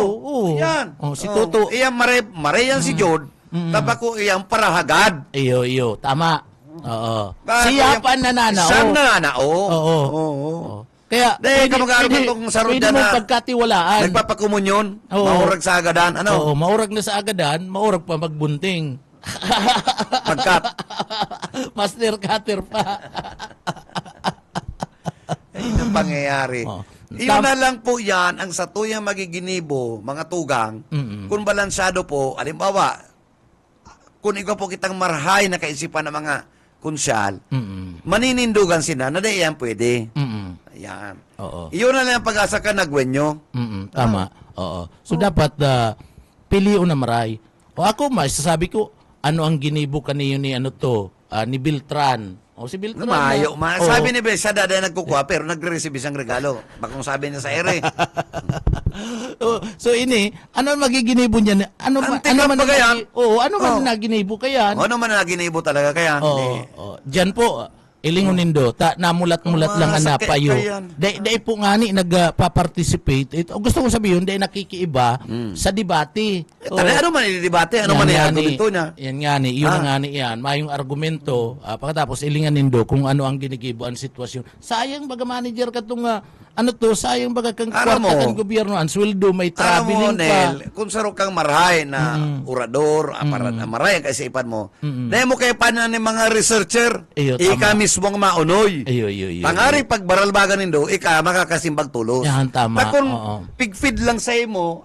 Yan. Si Toto. Iyan, mare yan si Jude. Tabako iyan parahagad. Iyo, tama. Oo. Bakit Siya yung- pa nananao. Siyang nananao. Oo. Kaya, Dahil ka mag-aaral itong sarod pwede dyan mo na pagkatiwalaan. nagpapakumunyon, Oo. maurag sa agadan. Oo, maurag na sa agadan, maurag pa magbunting. Pagkat. Master cutter pa. Ayun ang pangyayari. Iyon na lang po yan, ang sa tuyang magiginibo, mga tugang, kung balansyado po, alimbawa, kung ikaw po kitang marhay na kaisipan ng mga konsyal, maninindugan sila, na di yan pwede. Ayan. Oo. Iyon na lang ang pag-asa ka nagwenyo. Tama. Oo. So dapat piliun na maray. O ako masasabi ko ano ang ginibo kaniyo ni ni Beltran. O si Beltran. Mayo, Oo. sabi ni Bel, siya dada nagkukuha, pero nagre-receive siyang regalo. Bakong sabi niya sa ere. So ini, ano ang magiginibo niya? Ano Antik ang bagayan. ano man na ginibo kaya? Ano man na ginibo talaga kaya? Diyan po, ilingon nindo, namulat-mulat lang ang sakit napayo. kayan. Dahil po nga ni nagpa-participate. Gusto ko sabihin, dahil nakikiiba sa debate. Ano man i-debate? Ano man i-argumento niya? Yan nga ni, yun nga ni yan. Mayong argumento, pagkatapos ilingan nindo kung ano ang ginigibo ang sitwasyon. Sayang baga manager ka itong, sayang baga kang Alam kwarta mo, kang gobyerno, ang sweldo, may traveling pa. Nel, kung saro kang marhay na orador, marhay ang kaisipan mo, dahil mo kayo pa na ni mga researcher, Iyo, ika tama. mismo ang maunoy. Iyo. Pangari pagbaralbagan nindo, ika makakasimbag tulos. Yan, tama. Na kung Oo. pigfeed lang sa imo,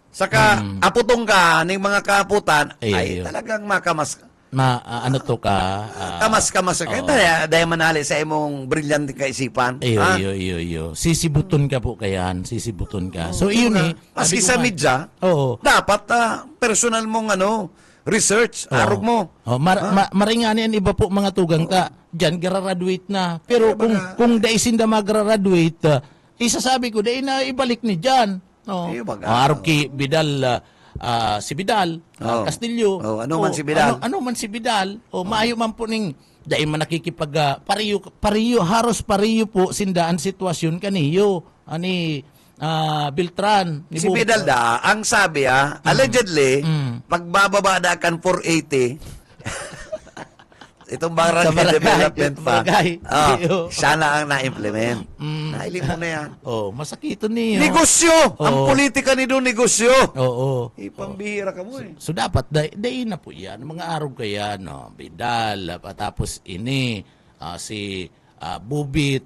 saka aputong ka ng mga kaputan, ay Iyo. talagang makamas kamas ka. Dahil manali sa imong brilyante kaisipan. Iyo. Sisibuton ka po kayan, sisibuton ka. So iyon Maski sabi ko sa nga- media, Oo. dapat personal mong research, arog mo. Maringani ang iba po mga tugang ta. Diyan graduate na. Pero kung daisin da mag-graduate, isasabi ko dai na ibalik ni diyan. Iyo, baga. Arog ki Bidal si Bidal, Castillo. Ano man si Bidal. Ano man si Bidal. Maayo man po ning dai man nakikipag pariyo haros pariyo po sindaan sitwasyon kaniyo ani Beltran ni Si Bidal da, ang sabi allegedly, pagbababa da kan 480, itong barangay Sa barangay, development pa, barangay. siya na ang na-implement. Nailip mo na yan. masakito niyo. Negosyo! Ang politika ni doon, negosyo! Oo. Pambihira ka mo So dapat dahil na po yan mga araw kaya Bidal tapos ini si Bubit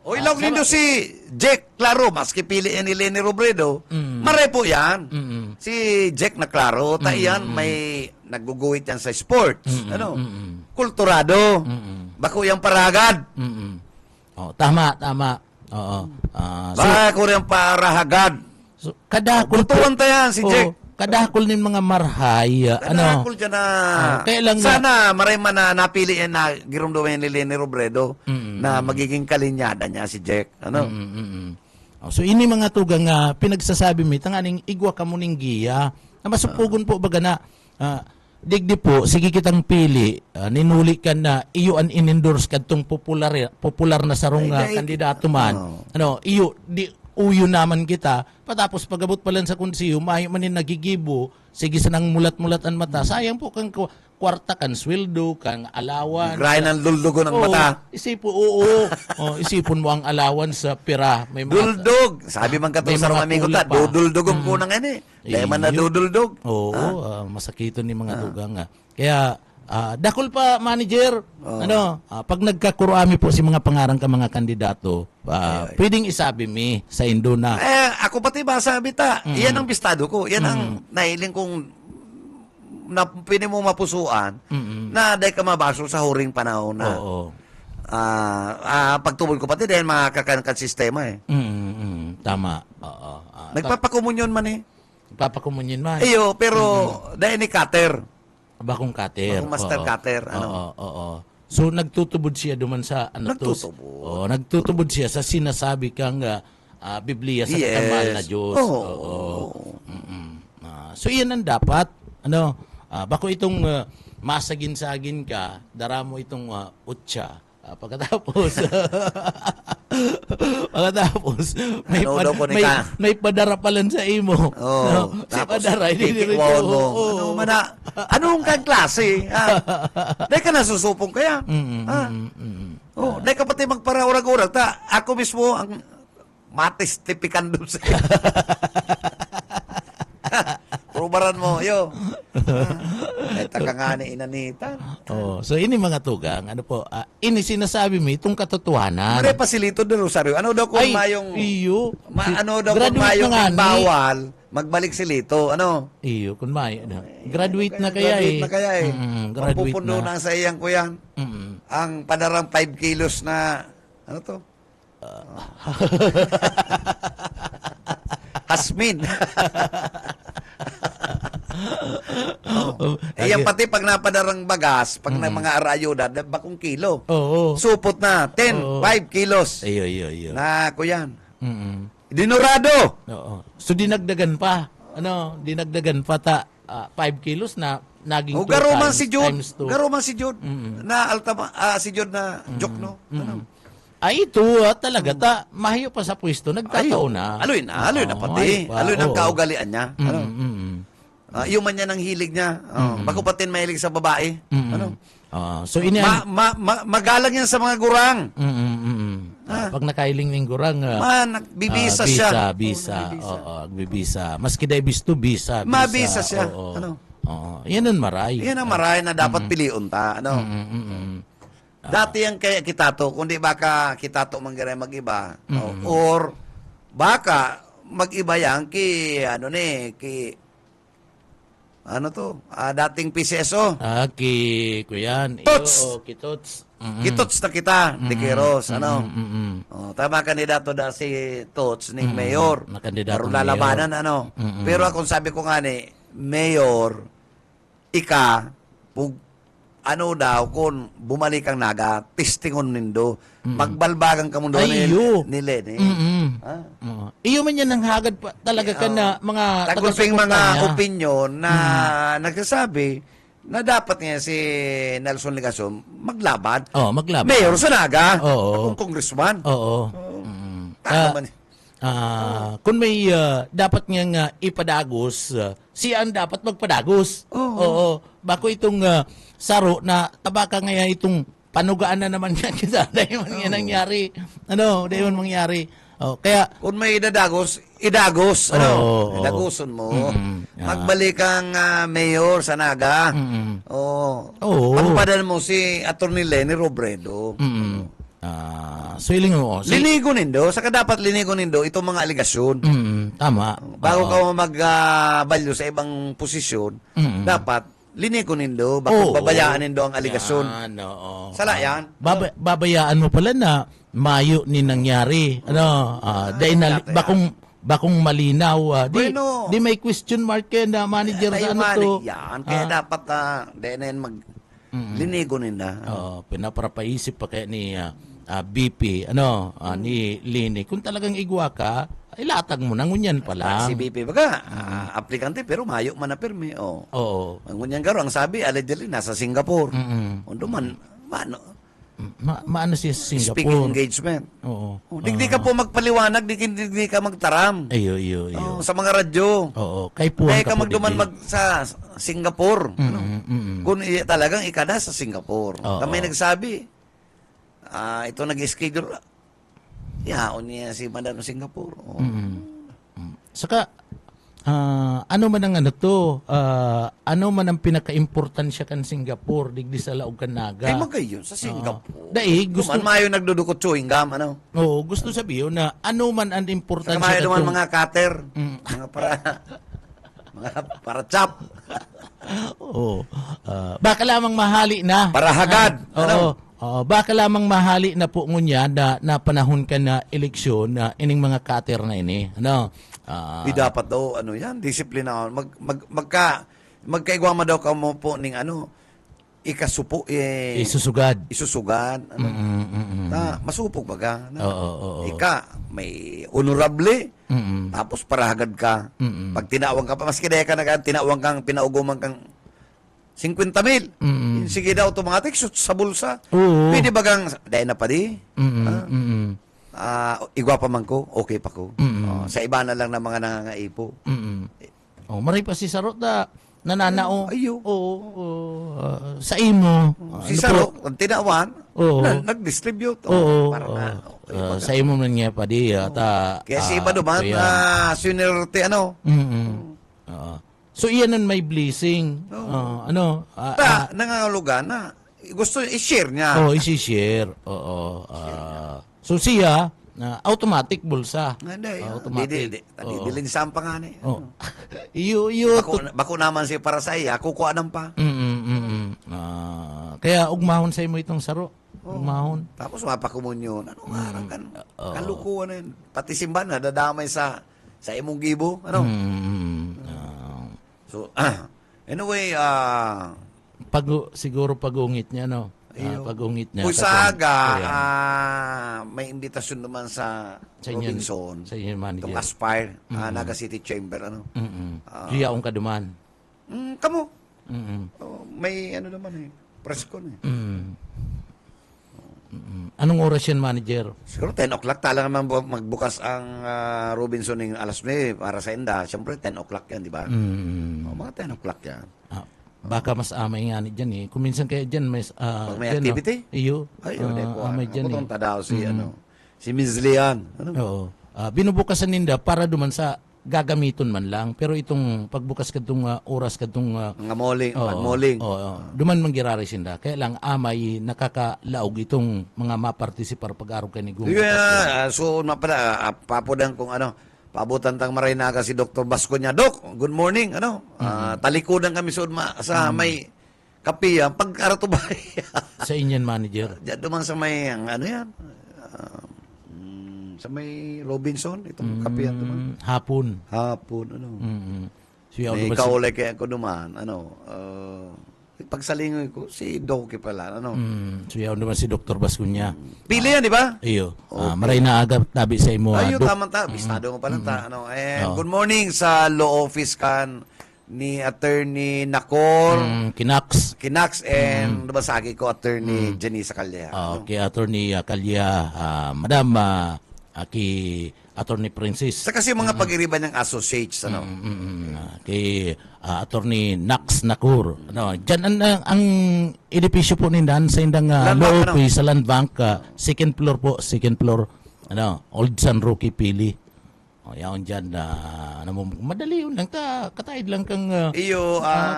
O ilaw nindo si Jack Claro, maski piliin ni Leni Robredo, maray po yan. Si Jack na Claro, yan may nagguguhit yan sa sports. Kulturado. Bako yung paragad. Oh, tama. Oo. So, Baka ko rin parahagad. kadakol Butuan tayan si Jack. kadakol nin mga marhay, ano. Kadakol dyan na. kaya lang sana maray man na napili yan na girumdumin ni Leni Robredo na magiging kalinyada niya si Jack. Ano? So ini mga tugang nga pinagsasabi mi tanganing igwa ka mo ning giya na masupugon po baga na digdi po sige kitang pili ninuli ka na iyo an in-endorse kadtong popular na sarong kandidato man ano iyo di uyo naman kita patapos pagabot pala sa konsiyo mayo manin nagigibo sige sanang mulat-mulatan mata sayang po kang kwarta kan sweldo kang alawan Grahe ng duldugo ng mata. Isipon mo ang alawan sa pira may mga Duldog. Sabi man kato may sa mga mga tula pa. duduldugong ko nang ano eh. Dahil man na Iyo. duduldog. Oo, masakito ni mga tugang nga. Kaya dakol pa manager, pag nagkakurami po si mga pangarang ka mga kandidato, pwedeng isabi mi sa Indo na Ako pati ba sabi ta, yan ang bistado ko. Yan ang nahiling kong na pwede mo mapusuan na dahil ka mabaso sa huring panahon na. oo. Pagtubol ko pati dahil makakakankan sistema eh. Tama. Oo. Nagpapakomunyon man eh. Papakumunyin man. Iyo, pero dahil ni Cutter. Bakong cutter. Bakong master Oo. cutter, ano? Oo. So nagtutubod siya duman sa Nagtutubod. Oo, nagtutubod siya sa sinasabi kang Biblia sa kamal na Diyos. Oo. So iyan ang dapat bako itong masagin-sagin ka, dara mo itong utsa. Pagkatapos may padara palan sa imo. Si padara hindi Ikikiwawan mo. Anong kang klase? Dahil ka nasusupong kaya. Dahil ka pati magparaurag-urag. Ako mismo ang matestipikan doon sa'yo. Rubaran mo, yo. Taka nga ni inanita. So ini mga tugang, ini sinasabi mo itong katotohanan. Mare pasilito de Rosario. Ano daw kung mayong iyo. ano daw kung mayong bawal magbalik silito. Ano? Iyo, kun mayo na. Graduate na kaya Graduate na kaya eh. Graduate Mapupundo na. na sa iyang kuyan. Ang padarang 5 kilos na ano to? Hasmin. Yan pati pag napadarang bagas, pag na mga arayuda, bakong kilo. Oo. Supot na, 5 kilos. Iyo. Na kuyan. Dinurado. Oo. So dinagdagan pa. Dinagdagan pa 5 kilos na naging 2 Garo man times, si Jud. times 2. Garo man si Jud. Na si Jud na joke no. Ito talaga mahayo pa sa pwesto nagkataon na. Aloy na pati. Aloy ng kaugalian niya. Yung man niya ng hilig niya. Bako patin mahilig sa babae. Ano? So ini magalang yan sa mga gurang. Pag nakailing ng gurang Nagbibisa siya. Bisa. Oo, bibisa. Maski dai bisto bisa. Mabisa siya. Oo. Ano? Oo. Yan ang maray. Yan ang maray na dapat piliun ta. Ano? Dati yung kaya kitato, kundi baka kitato manggaray mag-iba. Or baka mag-iba yan dating PCSO. Kuyan. Tots! Kitots. Kitots na kita, Diqueros, ano? Tama kandidato da si Tots ni Mayor. Na kandidato Pero ni lalabanan, ano? Pero akong sabi ko nga ni, Mayor, daw, kung bumalik ang naga, testingon nindo, magbalbagan ka mo doon ni Lenny. Iyo man yan ang hagad pa talaga ka na mga Tagulping mga niya. opinion na nagsasabi na dapat nga si Nelson Legason maglaban. Maglaban. Mayor sa naga. Oo. Kung congressman. Oo. Tama man. Kung may dapat nga ipadagos, siya ang dapat magpadagos. Oo. Bako itong saro na tabaka nga itong panugaan na naman yan kita. Dahil man yan nangyari. Dahil man mangyari. Kaya Kung may idagos. Idagoson mo. Magbalik ang mayor sa naga. Pampadan mo si Atty. Leni Robredo. So iling mo. Linigo nindo. Saka dapat linigo nindo itong mga aligasyon. Tama. Bago ka mag-value sa ibang posisyon, dapat linigo nindo. Bako babayaan nindo ang aligasyon. Yan, oo. Sala yan. Babayaan mo pala na mayo ni nangyari. Ano, dahil na, bakong malinaw. Bueno. Di may question mark yan na manager sa ano to. Yan, kaya dapat dahil na linigo nila. Pinapapaisip pa kaya ni BP, ni Lini. Kung talagang igwa ka, ilatag mo na, ngunyan pa lang. Si BP baga, aplikante pero mayo man na pirmi. Oo. Ang ngunyan garo, ang sabi, allegedly, nasa Singapore. Undo man, Maano siya sa speaking Singapore. engagement. Oo. Di ka po magpaliwanag, di ka magtaram. Iyo. Sa mga radyo. Oo. Kay puwan Kaya ka magduman sa Singapore. Kung talagang ikada sa Singapore. Kami nagsabi, ito nag-schedule. Yaon niya si Madam Singapore. Saka, ano man ang ano man ang pinaka-importansya kan Singapore, digdi sa laog kan naga. Ay magayon sa Singapore. Dahil gusto, Duman mayo nagdudukot chewing gum, gusto sabihin na ano man ang Saka importansya mayo duman katong- mga cutter. Mga para chop. Oo. Baka lamang mahali na. Para hagad. Baka lamang mahali na po ngunya na panahon ka na eleksyon na ining mga cutter na ini. Di dapat daw, yan, disiplina. Magkaigwama daw ka mo po ning ikasupo, isusugad. isusugad. Masupog baga. Oo. Ika, may honorable, tapos parahagad ka. Pag tinawang ka pa, maski dahil ka tinawang kang, pinauguman kang 50,000. Sige daw, automatic, sa bulsa. Oo. Pwede bagang, dahil na pa di. Igwa pa man ko, okay pa ko. Sa iba na lang ng mga nangangaipo. Maray pa si Sarot na nananao. Ayo. Sa imo. Si Ano Saro, po? ang tinawan, Oo. nag-distribute. Para na. Sa imo man nga pa di. Kaya si iba naman, sunerte, So iyan ang may blessing. Nangangalugan na. Gusto i-share niya. Isi-share. So siya, automatic bulsa. Hindi. Automatic. Dilin sampa nga ni. Iyo. Bako naman siya para sa iya, kukuha ng pa. Kaya ugmahon sa imo itong Saro. Ugmahon. Tapos mapakumunyon. Kan kalukuhan na yun. Pati simba na, dadamay sa imong gibo. So, anyway, Siguro pag-ungit niya, pag-ungit niya. Usaga, may imbitasyon naman sa inyo- Robinson. sa inyo manager. Itong Aspire, Naga City Chamber. Siya ang kaduman. Kamo. May naman press con . Anong oras yan, manager? Siguro 10 o'clock talaga naman magbukas ang Robinson ng alas 9 para sa Enda. Siyempre 10 o'clock yan, di ba? Mga 10 o'clock yan. Baka mas amay nga ni dyan eh. Kung minsan kaya dyan may... Pag may activity? Iyo. Ay, hindi po. Amay dyan eh. Pupunta daw si Ms. Lian. Oo. Binubukasan ninda para duman sa gagamiton man lang. Pero itong pagbukas kadtong oras kadtong... Mga moling. Duman manggirari sinda. Kaya lang amay nakakalaog itong mga mapartisipar pag-araw kay ni Gung. So, papudan kung paabutan tang Marinaga si Dr. Basco niya. Dok, good morning. Talikodan kami sa may kapiya. Pag-arato ba? Sa inyan, manager. Diyan duman sa may, yan? Sa may Robinson, itong kapiyan duman. Hapon. Siya May kaulay kaya ko duman. Pagsalingoy ko, si Doki pala. Siya naman si Dr. Bascuña. Pili yan, di ba? Iyo. Maray na agad tabi sa imo. Ayun, tama-tama. Bistado mo pala. Good morning sa law office kan ni Attorney Nacor Kinax. and nabasagi ko Attorney Janice Calya. Kay Attorney Calya, Madam Attorney Princess. Sa kasi mga pag-iriban ng associates, Kay Attorney Nax Nacor. Diyan ang edipisyo po nindan sa indang law office sa Land Bank, second floor, Old San Roque Pili. Yaon dyan madali yun lang katayid lang kang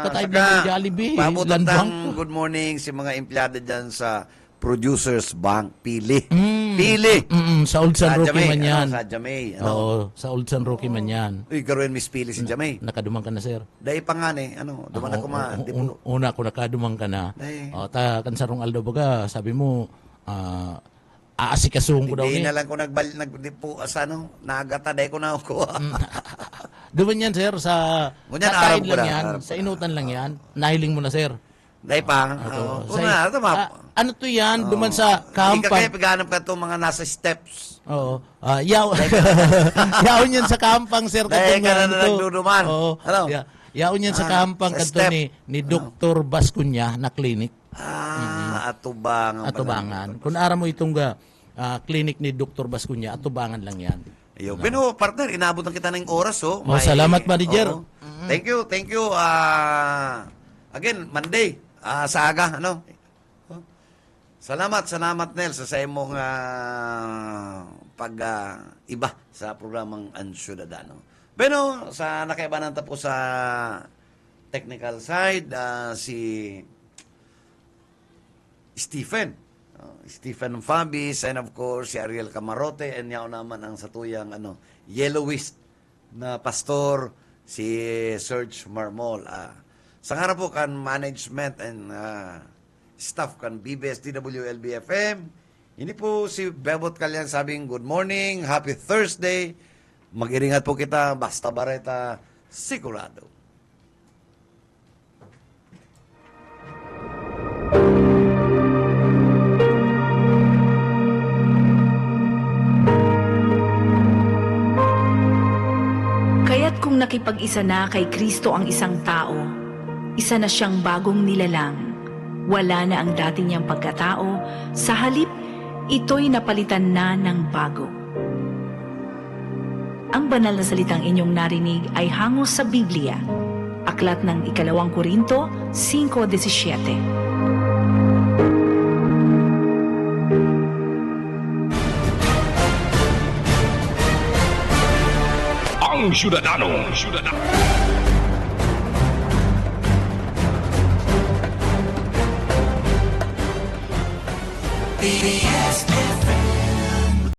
katayid lang ng Jollibee. Pabutan Land Bank. good morning si mga empleyado dyan sa Producers Bank Pili. Sa Old San Roque man yan. Sa Jamay. Oo, sa Old San Roque man yan. Uy, karoon Miss Pili si Jamay. Nakadumang ka na, sir. Dahil pa nga duman ako Una ko nakadumang ka na. Dahil. Kansarong Aldo baga, sabi mo, aasikasuhin ko daw Hindi ni. na lang ko nagdipo sa ano, nagata dahil ko na ako. Doon yan, sir, sa Ngunyan, kain araw ko lang na, yan, araw sa ko inutan lang yan. Nahiling mo na, sir. Dahil pa, Sa- ito map. ano to yan? Duman sa Hindi ka kaya kampang. paghanap ka itong mga nasa steps. Oo. Yaon yan sa kampang, sir. Dahil kadtong ka na ano to. nagduduman. Oo. Ano? Yaon yan sa kampang sa kadto step. ni Dr. Bascunya na clinic. Atubangan. Atubangan. Kung ara mo itong clinic ni Dr. Bascunya, atubangan lang yan. Yo, pero partner, inabot na kita ng oras, oh. Oh, salamat, manager. Oo. Thank you. Again, Monday, sa aga, ano? Salamat, Nel, sa imong iba sa programang Ansyudadano. Pero, sa nakaibanan po sa technical side, si Stephen Fabis, and of course, si Ariel Camarote, and yaw naman ang satuyang yellowist na pastor, si Serge Marmol. Sa nga po kan management and staff kan BBS DWLB-FM, hindi po si Bebot Kalyan sabing good morning, happy Thursday, mag-iringat po kita, basta bareta, sigurado. Kaya't kung nakipag-isa na kay Kristo ang isang tao, isa na siyang bagong nilalang. Wala na ang dati niyang pagkatao, sa halip, ito'y napalitan na ng bago. Ang banal na salitang inyong narinig ay hango sa Biblia, aklat ng 2 Korinto 5:17. Ang Syudadano. BBS FM